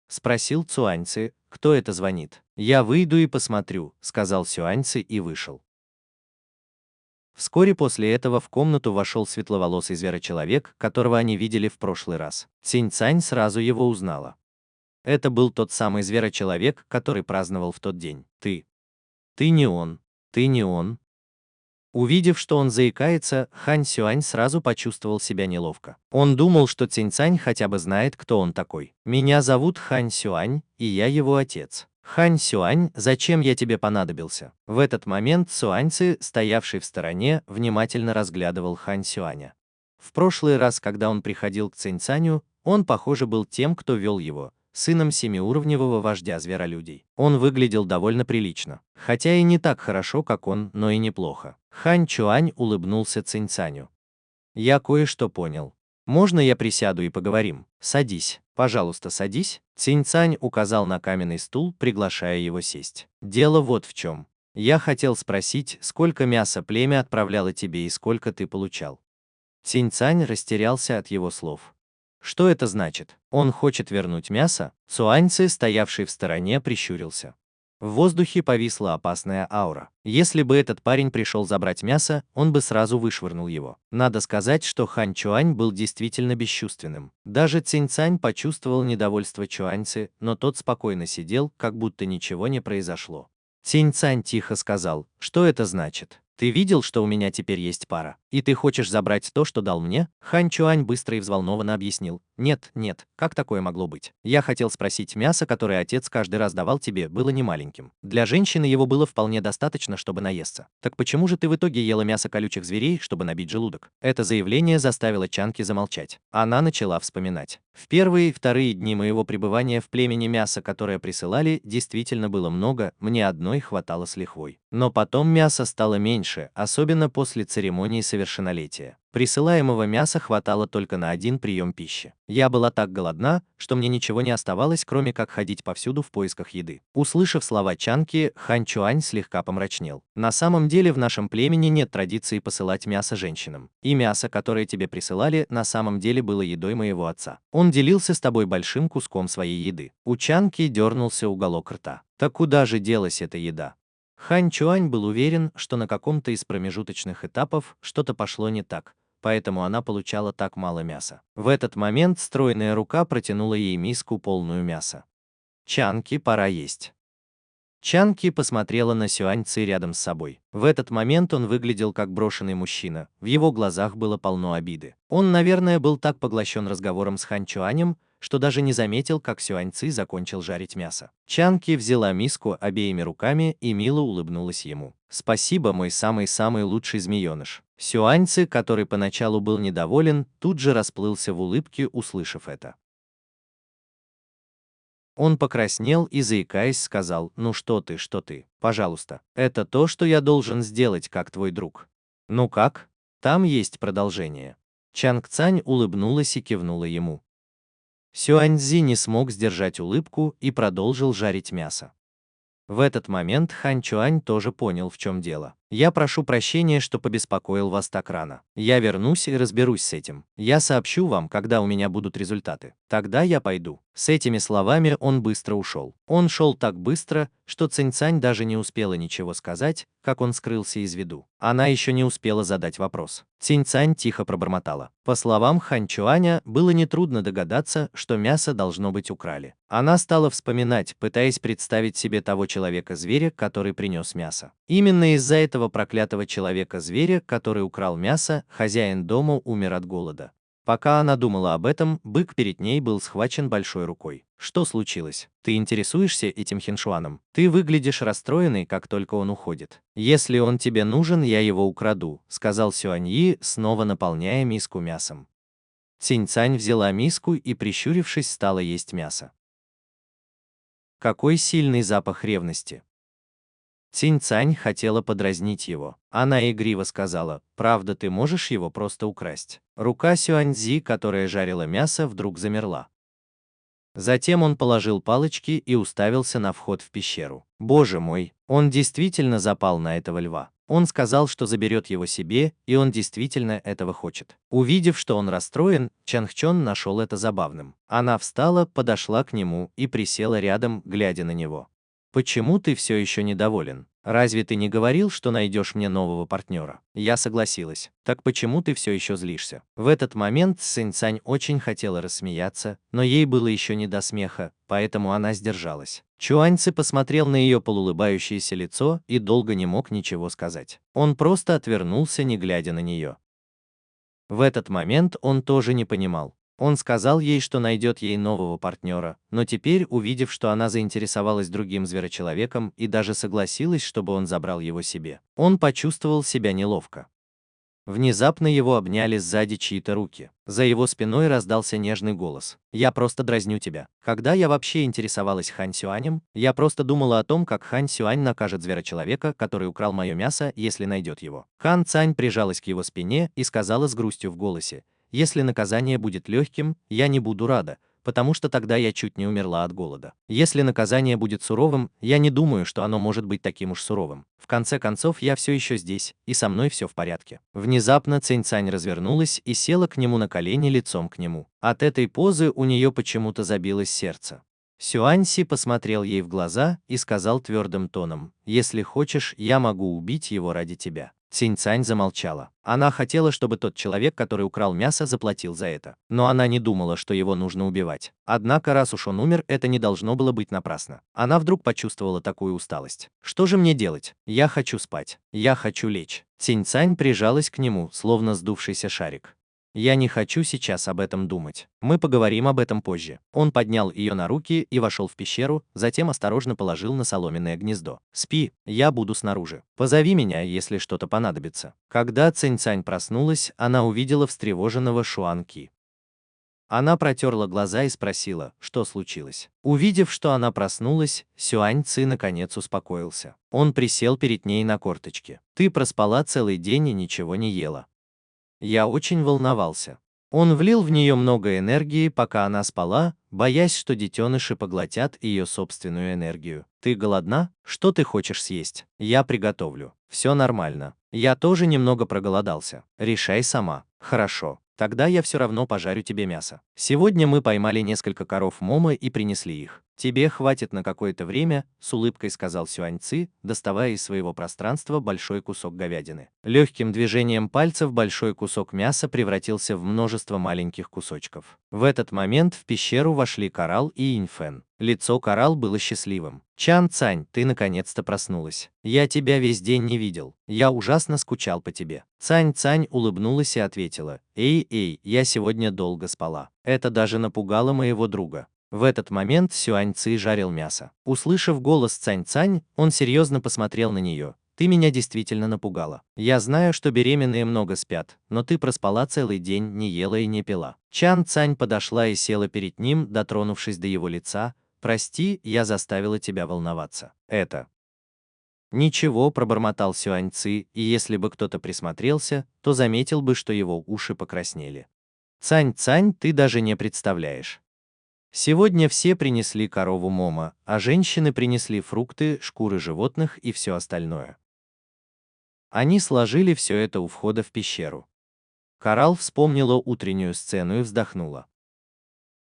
S2: Спросил Цуаньцы. «Кто это звонит?» «Я выйду и посмотрю», сказал Сюаньцы и вышел. Вскоре после этого в комнату вошел светловолосый зверочеловек, которого они видели в прошлый раз. Цинь-Цань сразу его узнала. Это был тот самый зверочеловек, который праздновал в тот день. Ты не он. Ты не он. Увидев, что он заикается, Хань Сюань сразу почувствовал себя неловко. Он думал, что Цинь-Цань хотя бы знает, кто он такой. «Меня зовут Хань Сюань, и я его отец». «Хань Сюань, зачем я тебе понадобился?» В этот момент Сюаньцы, стоявший в стороне, внимательно разглядывал Хань Сюаня. В прошлый раз, когда он приходил к Цинь-Цаню, он, похоже, был тем, кто вел его, сыном семиуровневого вождя зверолюдей. Он выглядел довольно прилично. Хотя и не так хорошо, как он, но и неплохо. Хань Чуань улыбнулся Цинь-Цаню. «Я кое-что понял. Можно я присяду и поговорим? Садись. Пожалуйста, садись». Цинь-Цань указал на каменный стул, приглашая его сесть. «Дело вот в чем. Я хотел спросить, сколько мяса племя отправляло тебе и сколько ты получал». Цинь-Цань растерялся от его слов. Что это значит? Он хочет вернуть мясо? Цуаньцы, стоявший в стороне, прищурился. В воздухе повисла опасная аура. Если бы этот парень пришел забрать мясо, он бы сразу вышвырнул его. Надо сказать, что Хань Чуань был действительно бесчувственным. Даже Цинь-Цань почувствовал недовольство Чуаньцы, но тот спокойно сидел, как будто ничего не произошло. Цинь-Цань тихо сказал: «Что это значит? Ты видел, что у меня теперь есть пара? И ты хочешь забрать то, что дал мне?» Хань Чуань быстро и взволнованно объяснил. «Нет, нет, как такое могло быть? Я хотел спросить, мясо, которое отец каждый раз давал тебе, было не маленьким. Для женщины его было вполне достаточно, чтобы наесться. Так почему же ты в итоге ела мясо колючих зверей, чтобы набить желудок?» Это заявление заставило Чанки замолчать. Она начала вспоминать. В первые и вторые дни моего пребывания в племени мяса, которое присылали, действительно было много, мне одной хватало с лихвой. Но потом мяса стало меньше, особенно после церемонии совершеннолетия. Присылаемого мяса хватало только на один прием пищи. Я была так голодна, что мне ничего не оставалось, кроме как ходить повсюду в поисках еды. Услышав слова Чанки, Хань Чуань слегка помрачнел. На самом деле в нашем племени нет традиции посылать мясо женщинам. И мясо, которое тебе присылали, на самом деле было едой моего отца. Он делился с тобой большим куском своей еды. У Чанки дернулся уголок рта. Так куда же делась эта еда? Хань Чуань был уверен, что на каком-то из промежуточных этапов что-то пошло не так, поэтому она получала так мало мяса. В этот момент стройная рука протянула ей миску, полную мяса. «Чанки, пора есть». Чанки посмотрела на Сюаньцы рядом с собой. В этот момент он выглядел как брошенный мужчина, в его глазах было полно обиды. Он, наверное, был так поглощен разговором с Хань Чуанем, что даже не заметил, как Сюаньцы закончил жарить мясо. Чанки взяла миску обеими руками и мило улыбнулась ему. «Спасибо, мой самый-самый лучший змееныш». Сюаньцы, который поначалу был недоволен, тут же расплылся в улыбке, услышав это. Он покраснел и, заикаясь, сказал: «Ну что ты, пожалуйста, это то, что я должен сделать как твой друг». «Ну как? Там есть продолжение». Чанг Цань улыбнулась и кивнула ему. Сюаньцзи не смог сдержать улыбку и продолжил жарить мясо. В этот момент Хань Чуань тоже понял, в чем дело. «Я прошу прощения, что побеспокоил вас так рано. Я вернусь и разберусь с этим. Я сообщу вам, когда у меня будут результаты. Тогда я пойду». С этими словами он быстро ушел. Он шел так быстро, что Цинь-Цань даже не успела ничего сказать, как он скрылся из виду. Она еще не успела задать вопрос. Цинь-Цань тихо пробормотала. По словам Хань Чуаня, было нетрудно догадаться, что мясо должно быть украли. Она стала вспоминать, пытаясь представить себе того человека-зверя, который принес мясо. Именно из-за этого проклятого человека-зверя, который украл мясо, хозяин дома умер от голода. Пока она думала об этом, бык перед ней был схвачен большой рукой. «Что случилось? Ты интересуешься этим Хиншуаном? Ты выглядишь расстроенный, как только он уходит. Если он тебе нужен, я его украду», сказал Сюаньи, снова наполняя миску мясом. Цинь-Цань взяла миску и, прищурившись, стала есть мясо. Какой сильный запах ревности! Цинь-Цань хотела подразнить его. Она игриво сказала: «Правда, ты можешь его просто украсть?» Рука Сюаньцзи, которая жарила мясо, вдруг замерла. Затем он положил палочки и уставился на вход в пещеру. Боже мой, он действительно запал на этого льва. Он сказал, что заберет его себе, и он действительно этого хочет. Увидев, что он расстроен, Чангчон нашел это забавным. Она встала, подошла к нему и присела рядом, глядя на него. «Почему ты все еще недоволен? Разве ты не говорил, что найдешь мне нового партнера?» Я согласилась. «Так почему ты все еще злишься?» В этот момент Сэнь Цань очень хотела рассмеяться, но ей было еще не до смеха, поэтому она сдержалась. Чуаньцы посмотрел на ее полуулыбающееся лицо и долго не мог ничего сказать. Он просто отвернулся, не глядя на нее. В этот момент он тоже не понимал. Он сказал ей, что найдет ей нового партнера, но теперь, увидев, что она заинтересовалась другим зверочеловеком и даже согласилась, чтобы он забрал его себе, он почувствовал себя неловко. Внезапно его обняли сзади чьи-то руки. За его спиной раздался нежный голос. «Я просто дразню тебя. Когда я вообще интересовалась Хань Сюанем, я просто думала о том, как Хань Сюань накажет зверочеловека, который украл мое мясо, если найдет его». Хан Цань прижалась к его спине и сказала с грустью в голосе: «Если наказание будет легким, я не буду рада, потому что тогда я чуть не умерла от голода. Если наказание будет суровым, я не думаю, что оно может быть таким уж суровым. В конце концов, я все еще здесь, и со мной все в порядке». Внезапно Цинь Цань развернулась и села к нему на колени лицом к нему. От этой позы у нее почему-то забилось сердце. Сюаньси посмотрел ей в глаза и сказал твердым тоном: «Если хочешь, я могу убить его ради тебя». Цинь Цань замолчала. Она хотела, чтобы тот человек, который украл мясо, заплатил за это. Но она не думала, что его нужно убивать. Однако, раз уж он умер, это не должно было быть напрасно. Она вдруг почувствовала такую усталость. «Что же мне делать? Я хочу спать. Я хочу лечь». Цинь Цань прижалась к нему, словно сдувшийся шарик. «Я не хочу сейчас об этом думать. Мы поговорим об этом позже». Он поднял ее на руки и вошел в пещеру, затем осторожно положил на соломенное гнездо. «Спи, я буду снаружи. Позови меня, если что-то понадобится». Когда Цинь Цань проснулась, она увидела встревоженного Шуан Ки. Она протерла глаза и спросила, что случилось. Увидев, что она проснулась, Сюань Ци наконец успокоился. Он присел перед ней на корточки. «Ты проспала целый день и ничего не ела. Я очень волновался». Он влил в нее много энергии, пока она спала, боясь, что детеныши поглотят ее собственную энергию. «Ты голодна? Что ты хочешь съесть? Я приготовлю. Все нормально. Я тоже немного проголодался. Решай сама». «Хорошо. Тогда я все равно пожарю тебе мясо. Сегодня мы поймали несколько коров Момо и принесли их. Тебе хватит на какое-то время», — с улыбкой сказал Сюань Ци, доставая из своего пространства большой кусок говядины. Легким движением пальцев большой кусок мяса превратился в множество маленьких кусочков. В этот момент в пещеру вошли Коралл и Иньфэн. Лицо Коралл было счастливым. «Чан Цань, ты наконец-то проснулась. Я тебя весь день не видел. Я ужасно скучал по тебе». Цань Цань улыбнулась и ответила: «Эй, я сегодня долго спала. Это даже напугало моего друга». В этот момент Сюань Ци жарил мясо. Услышав голос Цань Цань, он серьезно посмотрел на нее. «Ты меня действительно напугала. Я знаю, что беременные много спят, но ты проспала целый день, не ела и не пила». Чан Цань подошла и села перед ним, дотронувшись до его лица. «Прости, я заставила тебя волноваться». «Это...» «Ничего», — пробормотал Сюань Ци, и если бы кто-то присмотрелся, то заметил бы, что его уши покраснели. «Цань Цань, ты даже не представляешь. Сегодня все принесли корову Момо, а женщины принесли фрукты, шкуры животных и все остальное. Они сложили все это у входа в пещеру». Коралл вспомнила утреннюю сцену и вздохнула.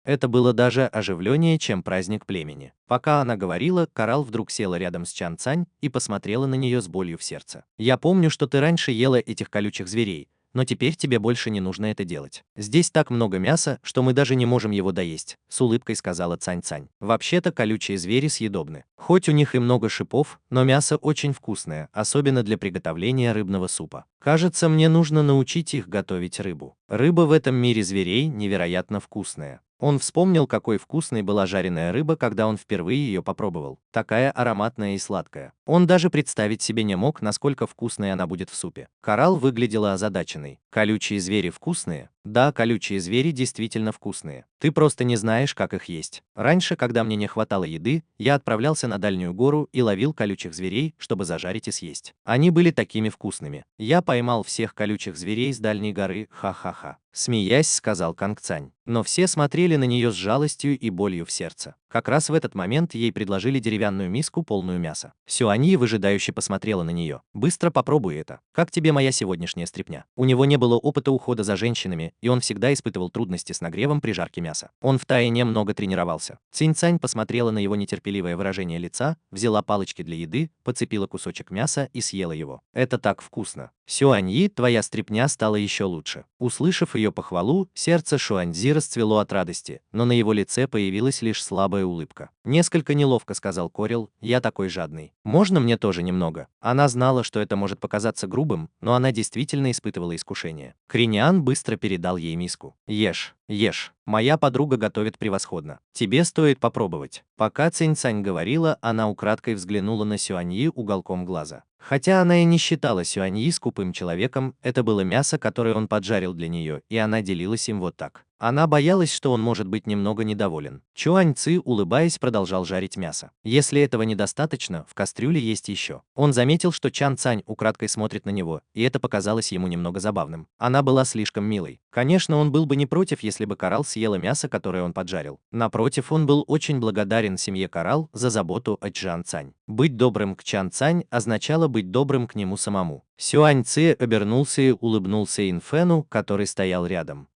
S2: Это было даже оживленнее, чем праздник племени. Пока она говорила, Коралл вдруг села рядом с Чан Цань и посмотрела на нее с болью в сердце. «Я помню, что ты раньше ела этих колючих зверей, но теперь тебе больше не нужно это делать. Здесь так много мяса, что мы даже не можем его доесть», — с улыбкой сказала Цань Цань. «Вообще-то колючие звери съедобны. Хоть у них и много шипов, но мясо очень вкусное, особенно для приготовления рыбного супа. Кажется, мне нужно научить их готовить рыбу. Рыба в этом мире зверей невероятно вкусная». Он вспомнил, какой вкусной была жареная рыба, когда он впервые ее попробовал. Такая ароматная и сладкая. Он даже представить себе не мог, насколько вкусной она будет в супе. Коралл выглядела озадаченной. «Колючие звери вкусные?» «Да, колючие звери действительно вкусные. Ты просто не знаешь, как их есть. Раньше, когда мне не хватало еды, я отправлялся на дальнюю гору и ловил колючих зверей, чтобы зажарить и съесть. Они были такими вкусными. Я поймал всех колючих зверей с дальней горы, ха-ха-ха». смеясь, сказал Канг Цань. Но все смотрели на нее с жалостью и болью в сердце. Как раз в этот момент ей предложили деревянную миску, полную мяса. Сюаньи выжидающе посмотрела на нее. «Быстро попробуй это. Как тебе моя сегодняшняя стряпня?» У него не было опыта ухода за женщинами, и он всегда испытывал трудности с нагревом при жарке мяса. Он втайне много тренировался. Цинь-Цань посмотрела на его нетерпеливое выражение лица, взяла палочки для еды, подцепила кусочек мяса и съела его. «Это так вкусно! Сюаньи, твоя стряпня стала еще лучше». Услышав ее похвалу, сердце Шуаньзи расцвело от радости, но на его лице появилась лишь слабая улыбка. «Несколько неловко», — сказал Корел, — «я такой жадный. Можно мне тоже немного?» Она знала, что это может показаться грубым, но она действительно испытывала искушение. Криниан быстро передал ей миску. «Ешь, ешь. Моя подруга готовит превосходно. Тебе стоит попробовать». Пока Цинь-Цань говорила, она украдкой взглянула на Сюаньи уголком глаза. Хотя она и не считала Сюаньи скупым человеком, это было мясо, которое он поджарил для нее, и она делилась им вот так. Она боялась, что он может быть немного недоволен. Чуань-Ци, улыбаясь, продолжал жарить мясо. Если этого недостаточно, в кастрюле есть еще. Он заметил, что Чан-Цань украдкой смотрит на него, и это показалось ему немного забавным. Она была слишком милой. Конечно, он был бы не против, если бы Коралл съела мясо, которое он поджарил. Напротив, он был очень благодарен семье Коралл за заботу о Чан-Цань. Быть добрым к Чан-Цань означало быть добрым к нему самому. Сюань-Ци обернулся и улыбнулся Инфену, который стоял рядом.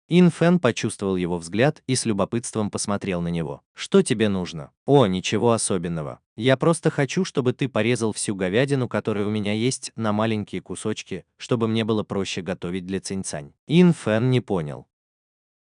S2: Инфен почувствовал его взгляд и с любопытством посмотрел на него. «Что тебе нужно?» «О, ничего особенного. Я просто хочу, чтобы ты порезал всю говядину, которая у меня есть, на маленькие кусочки, чтобы мне было проще готовить для Цинь-Цань». Инфен не понял.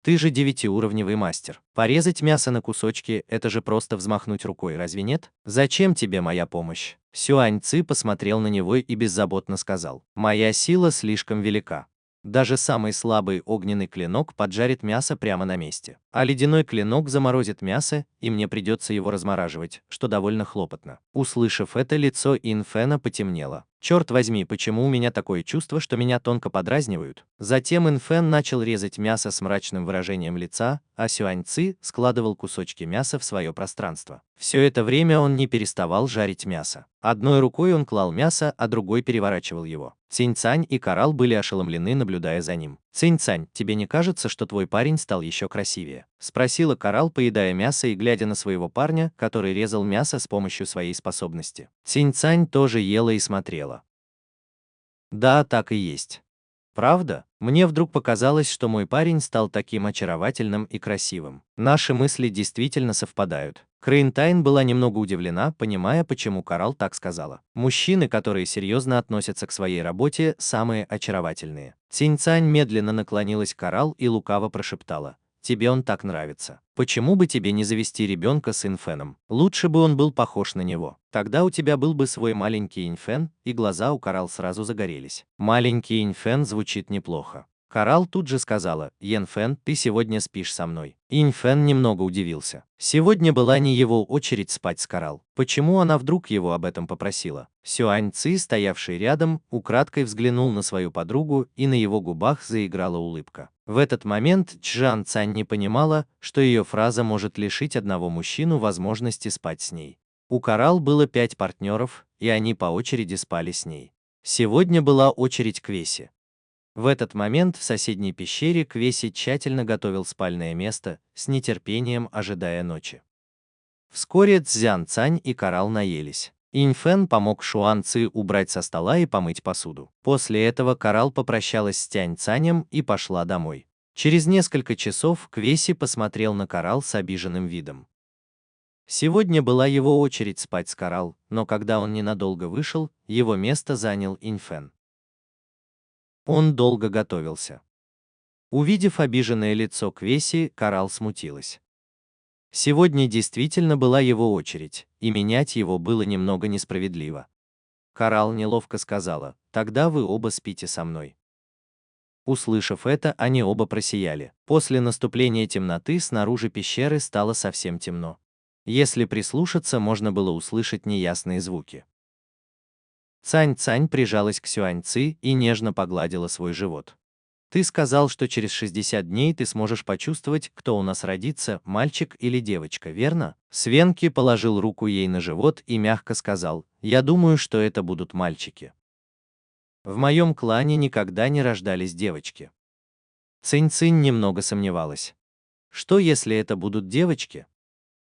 S2: «Ты же 9-уровневый мастер. Порезать мясо на кусочки – это же просто взмахнуть рукой, разве нет? Зачем тебе моя помощь?» Сюань-Ци посмотрел на него и беззаботно сказал: «Моя сила слишком велика. Даже самый слабый огненный клинок поджарит мясо прямо на месте. А ледяной клинок заморозит мясо, и мне придется его размораживать, что довольно хлопотно». Услышав это, лицо Инфена потемнело. «Черт возьми, почему у меня такое чувство, что меня тонко подразнивают?» Затем Инфен начал резать мясо с мрачным выражением лица, а Сюань-Ци складывал кусочки мяса в свое пространство. Все это время он не переставал жарить мясо. Одной рукой он клал мясо, а другой переворачивал его. Цинь-Цань и Коралл были ошеломлены, наблюдая за ним. «Цинь-Цань, тебе не кажется, что твой парень стал еще красивее?» — спросила Коралл, поедая мясо и глядя на своего парня, который резал мясо с помощью своей способности. Цинь-Цань тоже ела и смотрела. «Да, так и есть. Правда? Мне вдруг показалось, что мой парень стал таким очаровательным и красивым. Наши мысли действительно совпадают». Крейнтайн была немного удивлена, понимая, почему Коралл так сказала. Мужчины, которые серьезно относятся к своей работе, самые очаровательные. Цинь-Цань медленно наклонилась к Коралл и лукаво прошептала: «Тебе он так нравится. Почему бы тебе не завести ребенка с Инфеном? Лучше бы он был похож на него. Тогда у тебя был бы свой маленький Инфен», и глаза у Коралл сразу загорелись. «Маленький Инфен» звучит неплохо. Коралл тут же сказала: «Йенфен, ты сегодня спишь со мной». Инфен немного удивился. Сегодня была не его очередь спать с Коралл. Почему она вдруг его об этом попросила? Сюань-Ци, стоявший рядом, украдкой взглянул на свою подругу, и на его губах заиграла улыбка. В этот момент Чжан-Цань не понимала, что ее фраза может лишить одного мужчину возможности спать с ней. У Коралл было 5 партнеров, и они по очереди спали с ней. Сегодня была очередь Квеси. В этот момент в соседней пещере Квеси тщательно готовил спальное место, с нетерпением ожидая ночи. Вскоре Цзян-Цань и Коралл наелись. Иньфен помог Шуан-Ци убрать со стола и помыть посуду. После этого Коралл попрощалась с Тянь-Цанем и пошла домой. Через несколько часов Квеси посмотрел на Коралл с обиженным видом. Сегодня была его очередь спать с Коралл, но когда он ненадолго вышел, его место занял Иньфен. Он долго готовился. Увидев обиженное лицо Квеси, Коралл смутилась. Сегодня действительно была его очередь, и менять его было немного несправедливо. Коралл неловко сказала: «Тогда вы оба спите со мной». Услышав это, они оба просияли. После наступления темноты снаружи пещеры стало совсем темно. Если прислушаться, можно было услышать неясные звуки. Цань-Цань прижалась к Сюань-Ци и нежно погладила свой живот. «Ты сказал, что через 60 дней ты сможешь почувствовать, кто у нас родится, мальчик или девочка, верно?» Свенки положил руку ей на живот и мягко сказал: «Я думаю, что это будут мальчики. В моем клане никогда не рождались девочки». Цинь-Цинь немного сомневалась. Что если это будут девочки?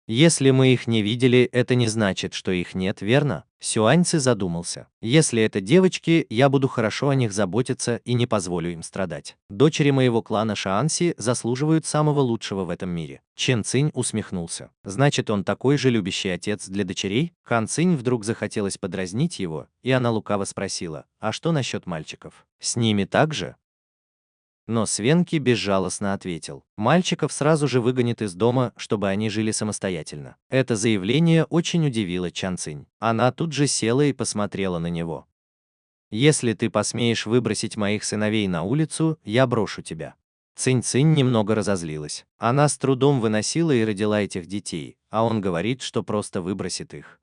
S2: Если мы их не видели, это не значит, что их нет, верно? Сюаньцы задумался. Если это девочки, я буду хорошо о них заботиться и не позволю им страдать. Дочери моего клана Шаанси заслуживают самого лучшего в этом мире. Чен Цинь усмехнулся. Значит, он такой же любящий отец для дочерей? Хан Цинь вдруг захотелось подразнить его, и она лукаво спросила, а что насчет мальчиков? С ними так же? Но Свенки безжалостно ответил. Мальчиков сразу же выгонят из дома, чтобы они жили самостоятельно. Это заявление очень удивило Чан Цинь. Она тут же села и посмотрела на него. «Если ты посмеешь выбросить моих сыновей на улицу, я брошу тебя». Цинь-Цинь немного разозлилась. Она с трудом выносила и родила этих детей, а он говорит, что просто выбросит их.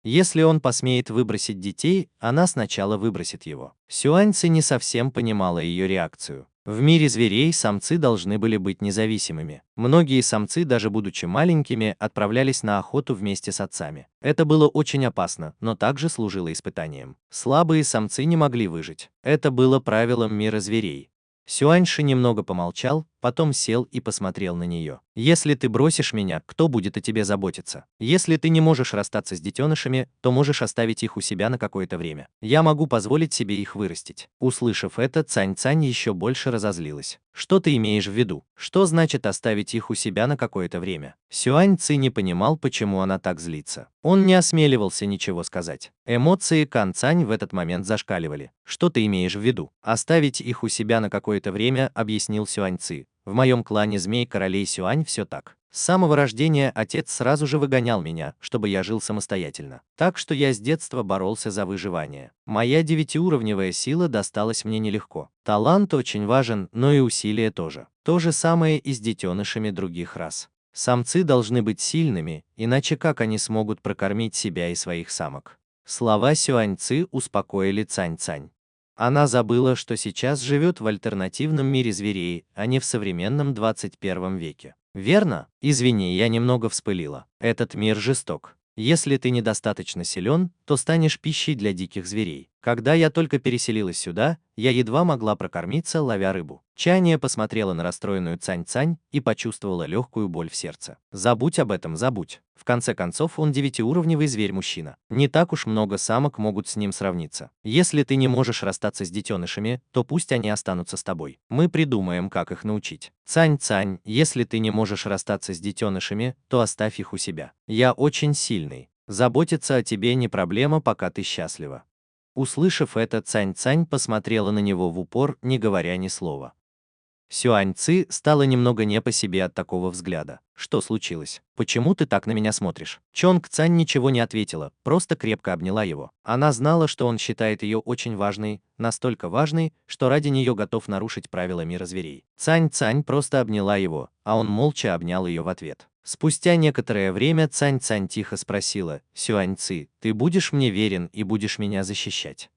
S2: Если он посмеет выбросить детей, она сначала выбросит его. Сюаньцы не совсем понимала ее реакцию. В мире зверей самцы должны были быть независимыми. Многие самцы, даже будучи маленькими, отправлялись на охоту вместе с отцами. Это было очень опасно, но также служило испытанием. Слабые самцы не могли выжить. Это было правилом мира зверей. Сюаньши немного помолчал, потом сел и посмотрел на нее. «Если ты бросишь меня, кто будет о тебе заботиться? Если ты не можешь расстаться с детенышами, то можешь оставить их у себя на какое-то время. Я могу позволить себе их вырастить». Услышав это, Цань-Цань еще больше разозлилась. «Что ты имеешь в виду? Что значит оставить их у себя на какое-то время?» Сюань-Ци не понимал, почему она так злится. Он не осмеливался ничего сказать. Эмоции Кан-Цань в этот момент зашкаливали. «Что ты имеешь в виду? Оставить их у себя на какое-то время», объяснил Сюань-Ци. «В моем клане змей-королей Сюань все так. С самого рождения отец сразу же выгонял меня, чтобы я жил самостоятельно. Так что я с детства боролся за выживание. Моя 9-уровневая сила досталась мне нелегко. Талант очень важен, но и усилия тоже. То же самое и с детенышами других рас. Самцы должны быть сильными, иначе как они смогут прокормить себя и своих самок?» Слова Сюань-Ци успокоили Цань-Цань. Она забыла, что сейчас живет в альтернативном мире зверей, а не в современном 21 веке. «Верно? Извини, я немного вспылила. Этот мир жесток. Если ты недостаточно силен, то станешь пищей для диких зверей. Когда я только переселилась сюда, я едва могла прокормиться, ловя рыбу». Чания посмотрела на расстроенную Цань-Цань и почувствовала легкую боль в сердце. «Забудь об этом, забудь. В конце концов, он 9-уровневый зверь-мужчина. Не так уж много самок могут с ним сравниться. Если ты не можешь расстаться с детенышами, то пусть они останутся с тобой. Мы придумаем, как их научить. Цань-Цань, если ты не можешь расстаться с детенышами, то оставь их у себя. Я очень сильный. Заботиться о тебе не проблема, пока ты счастлива». Услышав это, Цань-Цань посмотрела на него в упор, не говоря ни слова. Сюань-Ци стало немного не по себе от такого взгляда. «Что случилось? Почему ты так на меня смотришь?» Чонг-Цань ничего не ответила, просто крепко обняла его. Она знала, что он считает ее очень важной, настолько важной, что ради нее готов нарушить правила мира зверей. Цань-Цань просто обняла его, а он молча обнял ее в ответ. Спустя некоторое время Цань-Цань тихо спросила: «Сюань-Ци, ты будешь мне верен и будешь меня защищать?»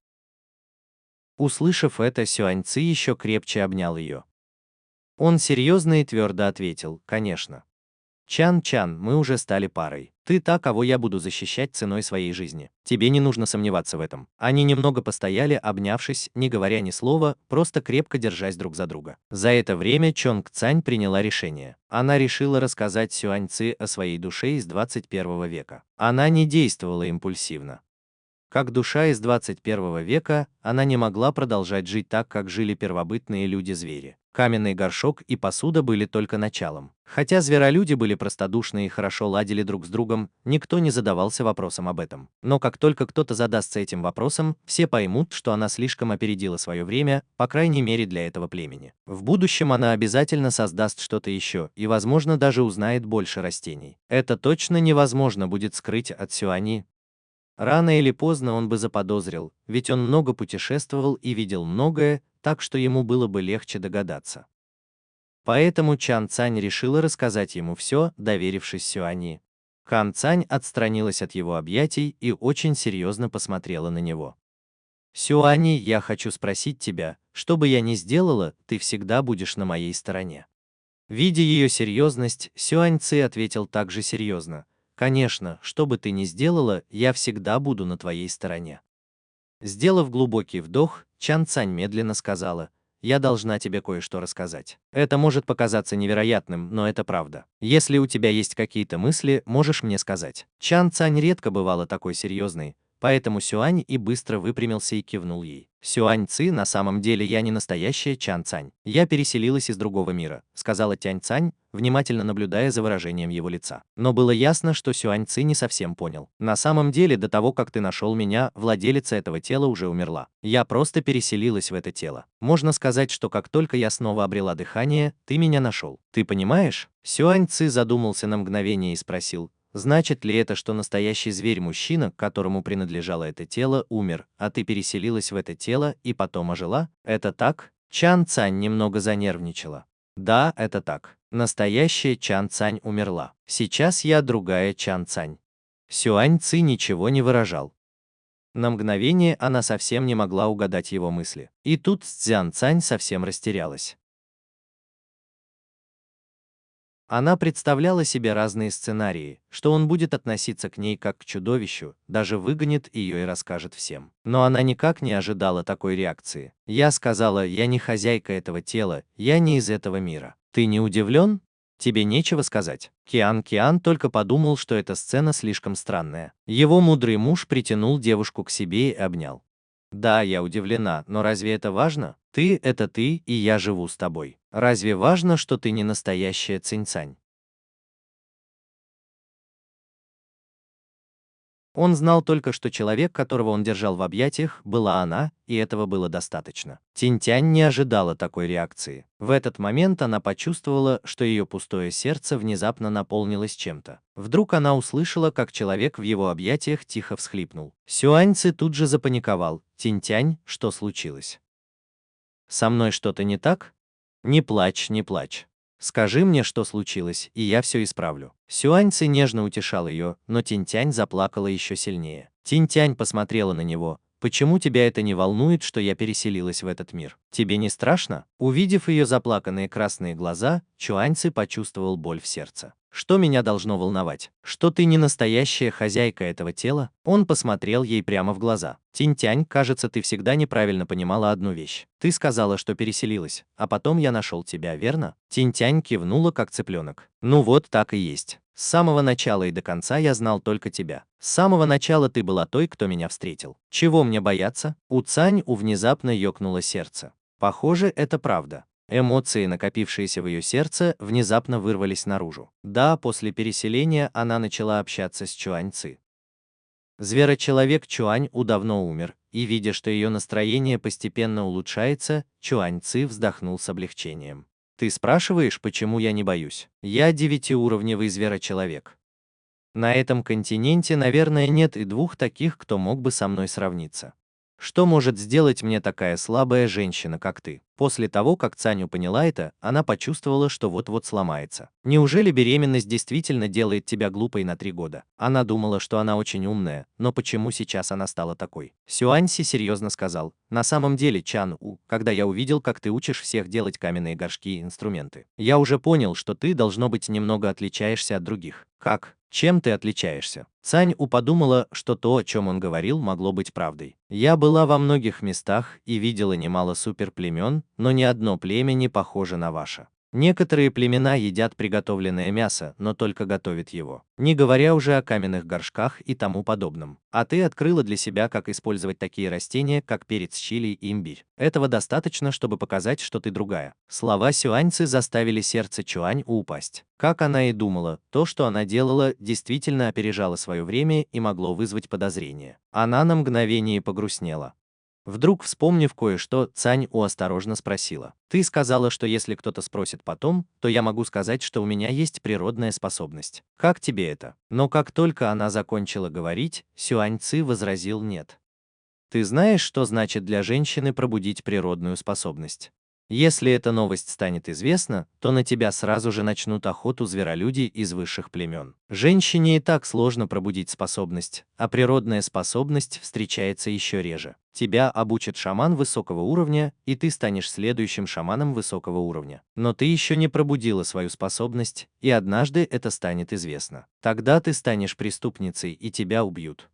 S2: Услышав это, Сюань-Ци еще крепче обнял ее. Он серьезно и твердо ответил: «Конечно. Чан-Чан, мы уже стали парой. Ты та, кого я буду защищать ценой своей жизни. Тебе не нужно сомневаться в этом». Они немного постояли, обнявшись, не говоря ни слова, просто крепко держась друг за друга. За это время Чонг-Цань приняла решение. Она решила рассказать Сюань-Ци о своей душе из 21 века. Она не действовала импульсивно. Как душа из 21 века, она не могла продолжать жить так, как жили первобытные люди-звери. Каменный горшок и посуда были только началом. Хотя зверолюди были простодушны и хорошо ладили друг с другом, никто не задавался вопросом об этом. Но как только кто-то задастся этим вопросом, все поймут, что она слишком опередила свое время, по крайней мере для этого племени. В будущем она обязательно создаст что-то еще и, возможно, даже узнает больше растений. Это точно невозможно будет скрыть от Сюани. Рано или поздно он бы заподозрил, ведь он много путешествовал и видел многое, так что ему было бы легче догадаться. Поэтому Чан Цань решила рассказать ему все, доверившись Сюани. Хан Цань отстранилась от его объятий и очень серьезно посмотрела на него. «Сюани, я хочу спросить тебя, что бы я ни сделала, ты всегда будешь на моей стороне». Видя ее серьезность, Сюань Ци ответил также серьезно: «Конечно, что бы ты ни сделала, я всегда буду на твоей стороне». Сделав глубокий вдох, Чан Цань медленно сказала: я должна тебе кое-что рассказать. Это может показаться невероятным, но это правда. Если у тебя есть какие-то мысли, можешь мне сказать». Чан Цань редко бывала такой серьезной, поэтому Сюань и быстро выпрямился и кивнул ей. «Сюань Ци, на самом деле я не настоящая Чан Цань. Я переселилась из другого мира», сказала Тянь Цань, внимательно наблюдая за выражением его лица. Но было ясно, что Сюань Ци не совсем понял. «На самом деле, до того, как ты нашел меня, владелица этого тела уже умерла. Я просто переселилась в это тело. Можно сказать, что как только я снова обрела дыхание, ты меня нашел. Ты понимаешь?» Сюань Ци задумался на мгновение и спросил: «Значит ли это, что настоящий зверь-мужчина, которому принадлежало это тело, умер, а ты переселилась в это тело и потом ожила? Это так?» Чан Цань немного занервничала. «Да, это так. Настоящая Чан Цань умерла. Сейчас я другая Чан Цань». Сюань Ци ничего не выражал. На мгновение она совсем не могла угадать его мысли. И тут Цзян Цань совсем растерялась. Она представляла себе разные сценарии, что он будет относиться к ней как к чудовищу, даже выгонит ее и расскажет всем. Но она никак не ожидала такой реакции. «Я сказала, я не хозяйка этого тела, я не из этого мира. Ты не удивлен? Тебе нечего сказать». Киан только подумал, что эта сцена слишком странная. Его мудрый муж притянул девушку к себе и обнял. «Да, я удивлена, но разве это важно? Ты — это ты, и я живу с тобой. Разве важно, что ты не настоящая Цинь-Цань?» Он знал только, что человек, которого он держал в объятиях, была она, и этого было достаточно. Тинь-Тянь не ожидала такой реакции. В этот момент она почувствовала, что ее пустое сердце внезапно наполнилось чем-то. Вдруг она услышала, как человек в его объятиях тихо всхлипнул. Сюаньцы тут же запаниковал. «Тинь-Тянь, что случилось? Со мной что-то не так? Не плачь, не плачь. Скажи мне, что случилось, и я все исправлю». Сюаньцы нежно утешал ее, но Тинь-Тянь заплакала еще сильнее. Тинь-Тянь посмотрела на него. «Почему тебя это не волнует, что я переселилась в этот мир? Тебе не страшно?» Увидев ее заплаканные красные глаза, Чуаньцы почувствовал боль в сердце. «Что меня должно волновать? Что ты не настоящая хозяйка этого тела?» Он посмотрел ей прямо в глаза. «Тинь-Тянь, кажется, ты всегда неправильно понимала одну вещь. Ты сказала, что переселилась, а потом я нашел тебя, верно?» Тинь-Тянь кивнула, как цыпленок. «Ну вот, так и есть. С самого начала и до конца я знал только тебя. С самого начала ты была той, кто меня встретил. Чего мне бояться?» У Цань-У внезапно ёкнуло сердце. Похоже, это правда. Эмоции, накопившиеся в ее сердце, внезапно вырвались наружу. Да, после переселения она начала общаться с Чуань-Ци. Зверочеловек Чуань-У давно умер, и видя, что ее настроение постепенно улучшается, Чуань-Ци вздохнул с облегчением. «Ты спрашиваешь, почему я не боюсь? Я 9-уровневый зверочеловек. На этом континенте, наверное, нет и двух таких, кто мог бы со мной сравниться. Что может сделать мне такая слабая женщина, как ты?» После того, как Цаню поняла это, она почувствовала, что вот-вот сломается. «Неужели беременность действительно делает тебя глупой на 3 года?» Она думала, что она очень умная, но почему сейчас она стала такой? Сюаньси серьезно сказал: «На самом деле, Чан-У, когда я увидел, как ты учишь всех делать каменные горшки и инструменты, я уже понял, что ты, должно быть, немного отличаешься от других». «Как? Чем ты отличаешься?» Цань-У подумала, что то, о чем он говорил, могло быть правдой. «Я была во многих местах и видела немало суперплемен, но ни одно племя не похоже на ваше. Некоторые племена едят приготовленное мясо, но только готовят его, не говоря уже о каменных горшках и тому подобном. А ты открыла для себя, как использовать такие растения, как перец чили и имбирь. Этого достаточно, чтобы показать, что ты другая». Слова Сюаньцы заставили сердце Чуань-У упасть. Как она и думала, то, что она делала, действительно опережало свое время и могло вызвать подозрение. Она на мгновение погрустнела. Вдруг, вспомнив кое-что, Цань-У осторожно спросила: «Ты сказала, что если кто-то спросит потом, то я могу сказать, что у меня есть природная способность. Как тебе это?» Но как только она закончила говорить, Сюань-Ци возразил: «Нет. Ты знаешь, что значит для женщины пробудить природную способность? Если эта новость станет известна, то на тебя сразу же начнут охоту зверолюди из высших племен. Женщине и так сложно пробудить способность, а природная способность встречается еще реже. Тебя обучит шаман высокого уровня, и ты станешь следующим шаманом высокого уровня. Но ты еще не пробудила свою способность, и однажды это станет известно. Тогда ты станешь преступницей, и тебя убьют.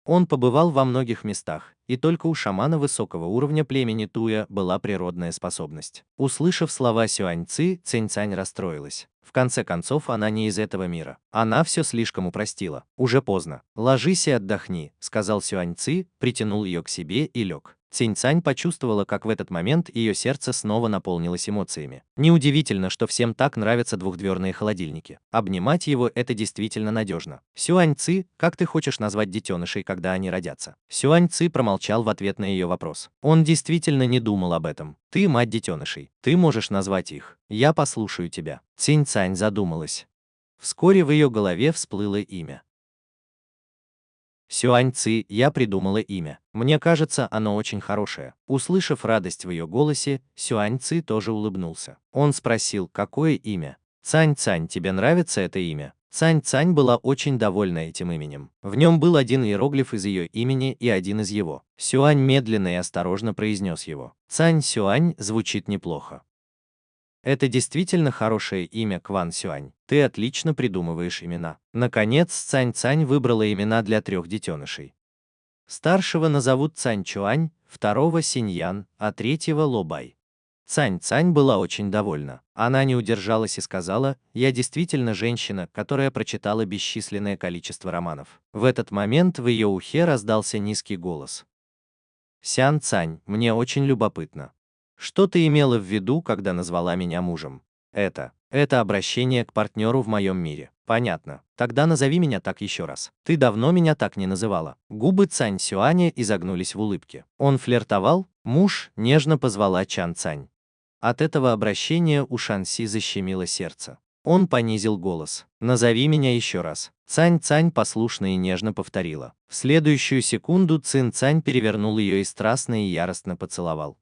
S2: Он побывал во многих местах, и только у шамана высокого уровня племени Туя была природная способность. Услышав слова Сюань-Ци, Цинь-Цань расстроилась. В конце концов, она не из этого мира. Она все слишком упростила. Уже поздно. «Ложись и отдохни», — сказал Сюань-Ци, притянул ее к себе и лег. Цинь-Цань почувствовала, как в этот момент ее сердце снова наполнилось эмоциями. Неудивительно, что всем так нравятся двухдверные холодильники. Обнимать его – это действительно надежно. Сюань-Ци, как ты хочешь назвать детенышей, когда они родятся? Сюань-Ци промолчал в ответ на ее вопрос. Он действительно не думал об этом. Ты мать детенышей. Ты можешь назвать их. Я послушаю тебя. Цинь-Цань задумалась. Вскоре в ее голове всплыло имя. Сюань-Ци, я придумала имя. Мне кажется, оно очень хорошее. Услышав радость в ее голосе, Сюань-Ци тоже улыбнулся. Он спросил, какое имя? Цань-Цань, тебе нравится это имя? Цань-Цань была очень довольна этим именем. В нем был один иероглиф из ее имени и один из его. Сюань медленно и осторожно произнес его. Цань-Сюань звучит неплохо. Это действительно хорошее имя, Кван Сюань. Ты отлично придумываешь имена. Наконец, Цань-Цань выбрала имена для 3 детенышей. Старшего назовут Цань-Чуань, второго Синьян, а третьего Лобай. Цань-Цань была очень довольна. Она не удержалась и сказала: «Я действительно женщина, которая прочитала бесчисленное количество романов». В этот момент в ее ухе раздался низкий голос. «Сян-Цань, мне очень любопытно. Что ты имела в виду, когда назвала меня мужем? Это обращение к партнеру в моем мире. Понятно. Тогда назови меня так еще раз. Ты давно меня так не называла». Губы Цань Сюаня изогнулись в улыбке. Он флиртовал? Муж нежно позвала Чан Цань. От этого обращения у Шанси защемило сердце. Он понизил голос. «Назови меня еще раз». Цань-Цань послушно и нежно повторила. В следующую секунду Цин-Цань перевернул ее и страстно и яростно поцеловал.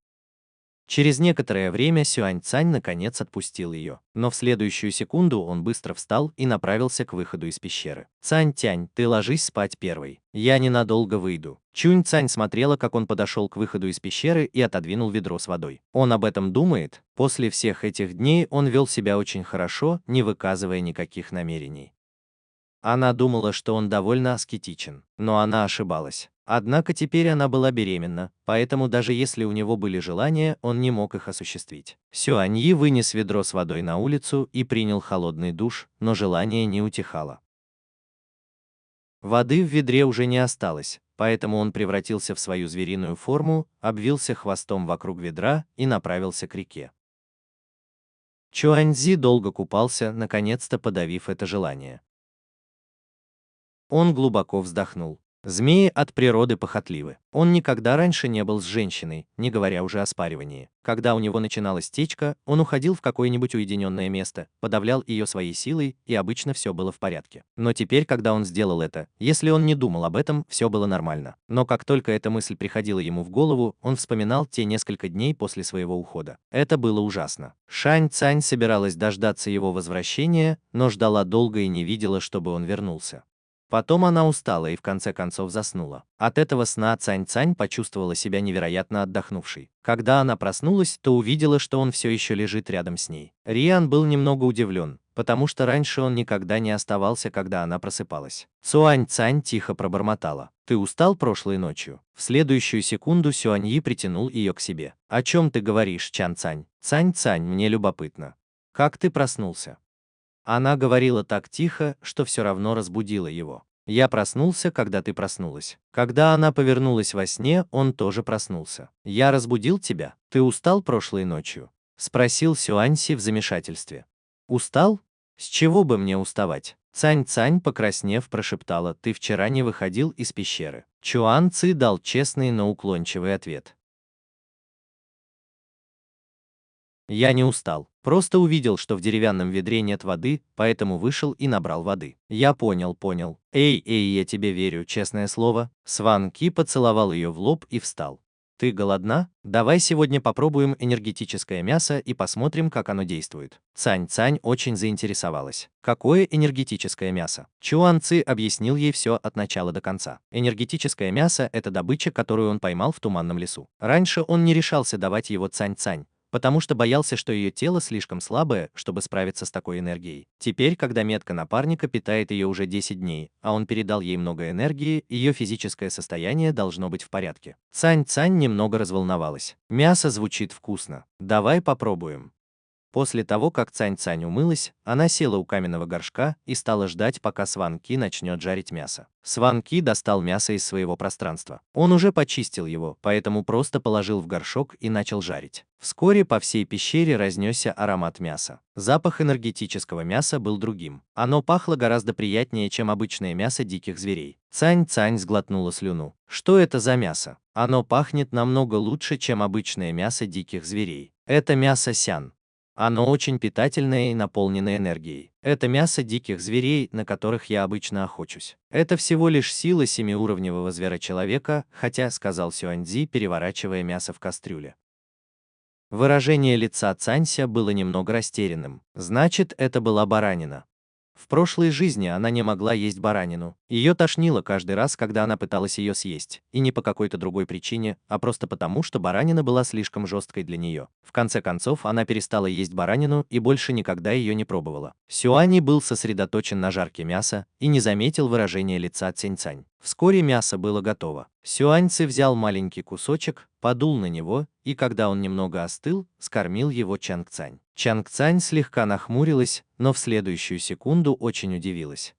S2: Через некоторое время Сюань-Цань наконец отпустил ее, но в следующую секунду он быстро встал и направился к выходу из пещеры. «Цань-Тянь, ты ложись спать первой. Я ненадолго выйду». Чунь-Цань смотрела, как он подошел к выходу из пещеры и отодвинул ведро с водой. Он об этом думает? После всех этих дней он вел себя очень хорошо, не выказывая никаких намерений. Она думала, что он довольно аскетичен, но она ошибалась. Однако теперь она была беременна, поэтому даже если у него были желания, он не мог их осуществить. Сюаньи вынес ведро с водой на улицу и принял холодный душ, но желание не утихало. Воды в ведре уже не осталось, поэтому он превратился в свою звериную форму, обвился хвостом вокруг ведра и направился к реке. Чуаньзи долго купался, наконец-то подавив это желание. Он глубоко вздохнул. Змеи от природы похотливы. Он никогда раньше не был с женщиной, не говоря уже о спаривании. Когда у него начиналась течка, он уходил в какое-нибудь уединенное место, подавлял ее своей силой, и обычно все было в порядке. Но теперь, когда он сделал это, если он не думал об этом, все было нормально. Но как только эта мысль приходила ему в голову, он вспоминал те несколько дней после своего ухода. Это было ужасно. Шань-Цань собиралась дождаться его возвращения, но ждала долго и не видела, чтобы он вернулся. Потом она устала и в конце концов заснула. От этого сна Цань-Цань почувствовала себя невероятно отдохнувшей. Когда она проснулась, то увидела, что он все еще лежит рядом с ней. Риан был немного удивлен, потому что раньше он никогда не оставался, когда она просыпалась. Цуань-Цань тихо пробормотала: «Ты устал прошлой ночью?» В следующую секунду Сюаньи притянул ее к себе. «О чем ты говоришь, Чан-Цань?» «Цань-Цань, мне любопытно. Как ты проснулся?» Она говорила так тихо, что все равно разбудила его. «Я проснулся, когда ты проснулась». Когда она повернулась во сне, он тоже проснулся. «Я разбудил тебя? Ты устал прошлой ночью?» — спросил Сюаньси в замешательстве. «Устал? С чего бы мне уставать?» Цань-Цань, покраснев, прошептала: «Ты вчера не выходил из пещеры». Чуан-Ци дал честный, но уклончивый ответ. «Я не устал. Просто увидел, что в деревянном ведре нет воды, поэтому вышел и набрал воды». «Я понял. Эй, я тебе верю, честное слово». Сван Ки поцеловал ее в лоб и встал. «Ты голодна? Давай сегодня попробуем энергетическое мясо и посмотрим, как оно действует». Цань-Цань очень заинтересовалась. «Какое энергетическое мясо?» Чуан-Ци объяснил ей все от начала до конца. Энергетическое мясо – это добыча, которую он поймал в туманном лесу. Раньше он не решался давать его Цань-Цань, потому что боялся, что ее тело слишком слабое, чтобы справиться с такой энергией. Теперь, когда метка напарника питает ее уже 10 дней, а он передал ей много энергии, ее физическое состояние должно быть в порядке. Цань-Цань немного разволновалась. Мясо звучит вкусно. Давай попробуем. После того, как Цань-Цань умылась, она села у каменного горшка и стала ждать, пока Сван Ки начнет жарить мясо. Сван Ки достал мясо из своего пространства. Он уже почистил его, поэтому просто положил в горшок и начал жарить. Вскоре по всей пещере разнесся аромат мяса. Запах энергетического мяса был другим. Оно пахло гораздо приятнее, чем обычное мясо диких зверей. Цань-Цань сглотнула слюну. Что это за мясо? Оно пахнет намного лучше, чем обычное мясо диких зверей. Это мясо сян. Оно очень питательное и наполнено энергией. Это мясо диких зверей, на которых я обычно охочусь. Это всего лишь сила семиуровневого зверочеловека, хотя, сказал Сюаньзи, переворачивая мясо в кастрюле. Выражение лица Цанься было немного растерянным. Значит, это была баранина. В прошлой жизни она не могла есть баранину. Ее тошнило каждый раз, когда она пыталась ее съесть. И не по какой-то другой причине, а просто потому, что баранина была слишком жесткой для нее. В конце концов, она перестала есть баранину и больше никогда ее не пробовала. Сюани был сосредоточен на жарке мяса и не заметил выражения лица Цинь-Цань. Вскоре мясо было готово. Сюаньцы взял маленький кусочек, подул на него, и когда он немного остыл, скормил его Чанг-Цань. Чанг-Цань слегка нахмурилась, но в следующую секунду очень удивилась.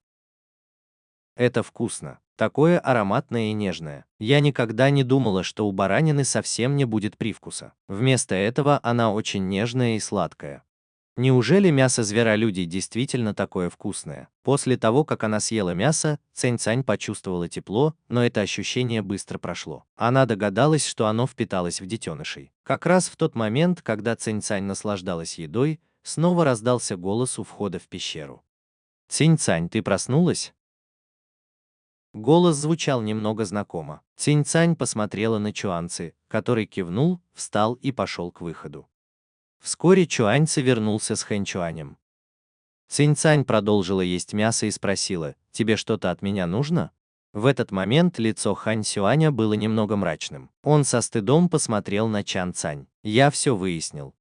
S2: Это вкусно. Такое ароматное и нежное. Я никогда не думала, что у баранины совсем не будет привкуса. Вместо этого она очень нежная и сладкая. Неужели мясо зверолюдей действительно такое вкусное? После того, как она съела мясо, Цэнь-Цань почувствовала тепло, но это ощущение быстро прошло. Она догадалась, что оно впиталось в детенышей. Как раз в тот момент, когда Цэнь-Цань наслаждалась едой, снова раздался голос у входа в пещеру. «Цинь-Цань, ты проснулась?» Голос звучал немного знакомо. Цинь-Цань посмотрела на Чуаньцы, который кивнул, встал и пошел к выходу. Вскоре Чуаньцы вернулся с Хэнь-Чуанем. Цинь-Цань продолжила есть мясо и спросила: «Тебе что-то от меня нужно?» В этот момент лицо Хань-Сюаня было немного мрачным. Он со стыдом посмотрел на Чан-Цань. «Я все выяснил.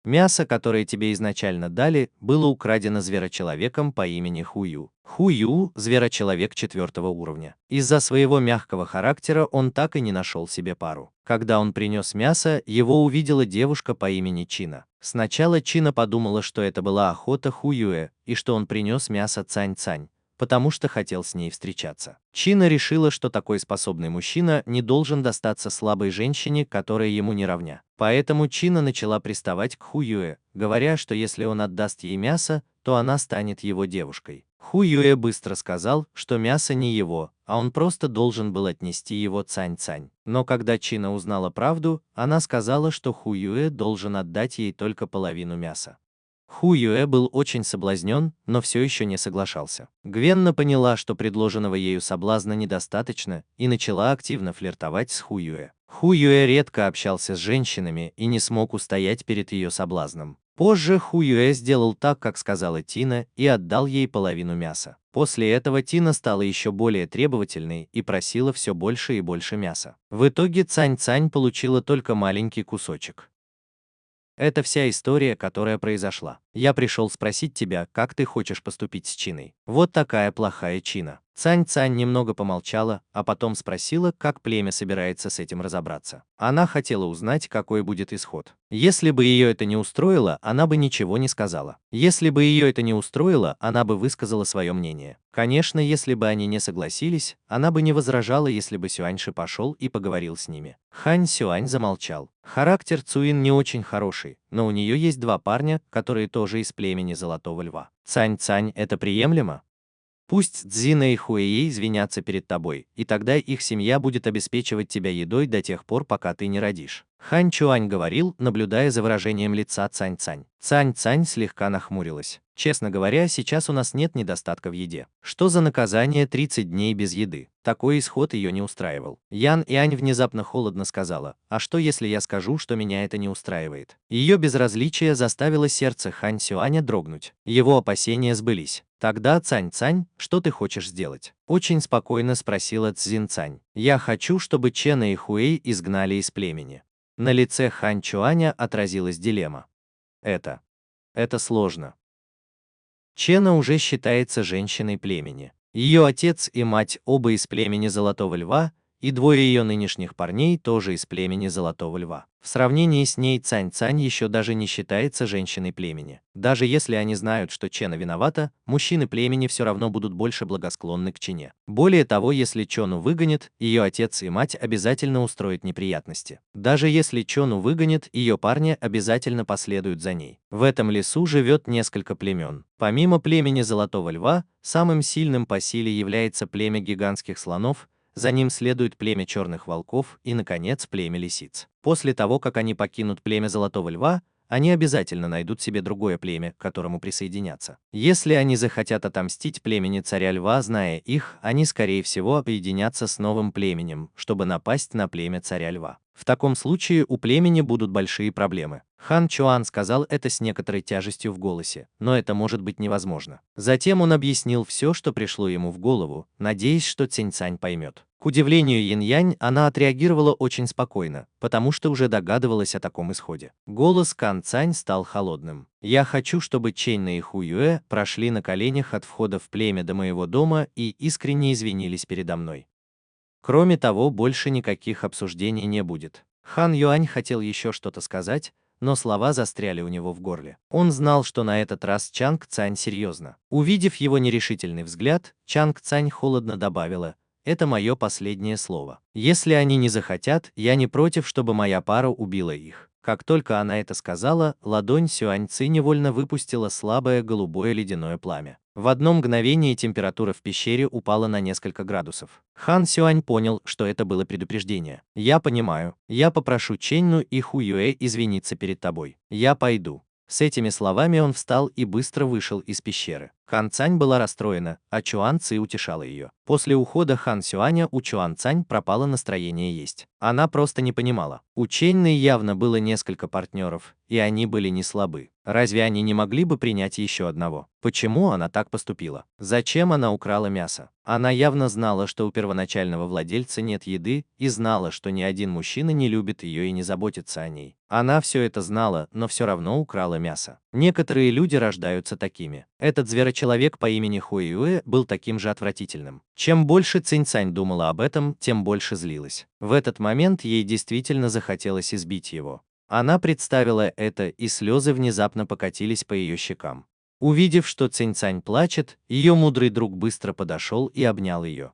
S2: Мясо, которое тебе изначально дали, было украдено зверочеловеком по имени Хую. Хую – зверочеловек 4-го уровня. Из-за своего мягкого характера он так и не нашел себе пару. Когда он принес мясо, его увидела девушка по имени Чина. Сначала Чина подумала, что это была охота Хуюэ, и что он принес мясо Цань-Цань, потому что хотел с ней встречаться. Чина решила, что такой способный мужчина не должен достаться слабой женщине, которая ему не равня. Поэтому Чина начала приставать к Хуюэ, говоря, что если он отдаст ей мясо, то она станет его девушкой. Хуюэ быстро сказал, что мясо не его, а он просто должен был отнести его Цань-Цань. Но когда Чина узнала правду, она сказала, что Хуюэ должен отдать ей только половину мяса. Хуюэ был очень соблазнен, но все еще не соглашался. Гвенна поняла, что предложенного ею соблазна недостаточно, и начала активно флиртовать с Хуюэ. Хуюэ редко общался с женщинами и не смог устоять перед ее соблазном. Позже Хуюэ сделал так, как сказала Тина, и отдал ей половину мяса. После этого Тина стала еще более требовательной и просила все больше и больше мяса. В итоге Цань-Цань получила только маленький кусочек. Это вся история, которая произошла. Я пришел спросить тебя, как ты хочешь поступить с Чиной. Вот такая плохая Чина. Цань-Цань немного помолчала, а потом спросила, как племя собирается с этим разобраться. Она хотела узнать, какой будет исход. Если бы ее это не устроило, она бы ничего не сказала. Если бы ее это не устроило, она бы высказала свое мнение. Конечно, если бы они не согласились, она бы не возражала, если бы Сюаньши пошел и поговорил с ними. Хань Сюань замолчал. Характер Цуин не очень хороший, но у нее есть два парня, которые тоже из племени Золотого Льва. Цань-Цань, это приемлемо? Пусть Цзина и Хуэи извинятся перед тобой, и тогда их семья будет обеспечивать тебя едой до тех пор, пока ты не родишь. Хань Чуань говорил, наблюдая за выражением лица Цань-Цань. Цань-Цань слегка нахмурилась. Честно говоря, сейчас у нас нет недостатка в еде. Что за наказание 30 дней без еды? Такой исход ее не устраивал. Ян Янь внезапно холодно сказала: «А что, если я скажу, что меня это не устраивает?» Ее безразличие заставило сердце Хань Сюаня дрогнуть. Его опасения сбылись. «Тогда, Цань-Цань, что ты хочешь сделать?» Очень спокойно спросила Цзин-Цань. «Я хочу, чтобы Чена и Хуэй изгнали из племени». На лице Хан Чуаня отразилась дилемма. Это сложно. Чена уже считается женщиной племени. Ее отец и мать оба из племени Золотого Льва, и двое ее нынешних парней тоже из племени Золотого Льва. В сравнении с ней Цань-Цань еще даже не считается женщиной племени. Даже если они знают, что Чена виновата, мужчины племени все равно будут больше благосклонны к Чене. Более того, если Чону выгонят, ее отец и мать обязательно устроят неприятности. Даже если Чону выгонят, ее парни обязательно последуют за ней. В этом лесу живет несколько племен. Помимо племени Золотого Льва, самым сильным по силе является племя гигантских слонов, за ним следует племя черных волков и, наконец, племя лисиц. После того, как они покинут племя Золотого Льва, они обязательно найдут себе другое племя, к которому присоединятся. Если они захотят отомстить племени Царя Льва, зная их, они, скорее всего, объединятся с новым племенем, чтобы напасть на племя Царя Льва. В таком случае у племени будут большие проблемы. Хан Чуан сказал это с некоторой тяжестью в голосе, но это может быть невозможно. Затем он объяснил все, что пришло ему в голову, надеясь, что Цинь-Цань поймет. К удивлению Yin-Янь, она отреагировала очень спокойно, потому что уже догадывалась о таком исходе. Голос Кан Цань стал холодным. «Я хочу, чтобы Чэнь и Ху Юэ прошли на коленях от входа в племя до моего дома и искренне извинились передо мной. Кроме того, больше никаких обсуждений не будет». Хан Юань хотел еще что-то сказать, но слова застряли у него в горле. Он знал, что на этот раз Чанг Цань серьезно. Увидев его нерешительный взгляд, Чанг Цань холодно добавила: «Это мое последнее слово. Если они не захотят, я не против, чтобы моя пара убила их». Как только она это сказала, ладонь Сюаньцы невольно выпустила слабое голубое ледяное пламя. В одно мгновение температура в пещере упала на несколько градусов. Хан Сюань понял, что это было предупреждение. «Я понимаю. Я попрошу Чэньну и Ху Юэ извиниться перед тобой. Я пойду». С этими словами он встал и быстро вышел из пещеры. Хан Цань была расстроена, а Чуан Ци утешала ее. После ухода Хан Сюаня у Чуан Цань пропало настроение есть. Она просто не понимала. У Чэньны явно было несколько партнеров, и они были не слабы. Разве они не могли бы принять еще одного? Почему она так поступила? Зачем она украла мясо? Она явно знала, что у первоначального владельца нет еды, и знала, что ни один мужчина не любит ее и не заботится о ней. Она все это знала, но все равно украла мясо. Некоторые люди рождаются такими. Этот зверочеловек по имени Хуэ Юэ был таким же отвратительным. Чем больше Цинь-Цань думала об этом, тем больше злилась. В этот момент ей действительно захотелось избить его. Она представила это, и слезы внезапно покатились по ее щекам. Увидев, что Цинь-Цань плачет, ее мудрый друг быстро подошел и обнял ее.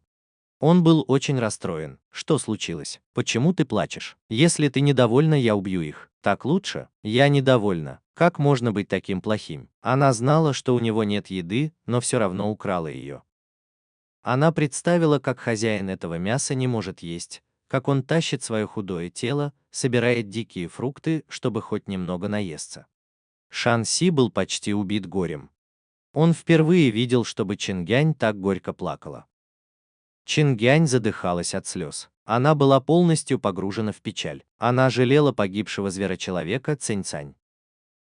S2: Он был очень расстроен. «Что случилось? Почему ты плачешь? Если ты недовольна, я убью их. Так лучше?» «Я недовольна. Как можно быть таким плохим?» Она знала, что у него нет еды, но все равно украла ее. Она представила, как хозяин этого мяса не может есть, как он тащит свое худое тело, собирает дикие фрукты, чтобы хоть немного наесться. Шан Си был почти убит горем. Он впервые видел, чтобы Чингянь так горько плакала. Чингянь задыхалась от слез. Она была полностью погружена в печаль. Она жалела погибшего зверочеловека Цинь-Цань.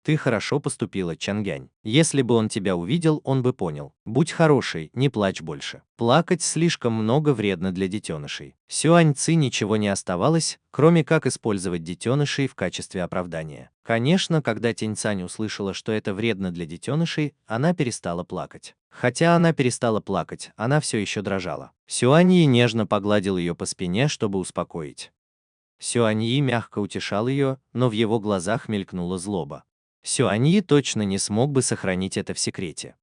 S2: «Ты хорошо поступила, Чангянь. Если бы он тебя увидел, он бы понял. Будь хорошей, не плачь больше. Плакать слишком много вредно для детенышей». Сюань-Ци ничего не оставалось, кроме как использовать детенышей в качестве оправдания. Конечно, когда Тинь-Цань услышала, что это вредно для детенышей, она перестала плакать. Хотя она перестала плакать, она все еще дрожала. Сюань-Yi нежно погладил ее по спине, чтобы успокоить. Сюань-Yi мягко утешал ее, но в его глазах мелькнула злоба. Сюань-Yi точно не смог бы сохранить это в секрете.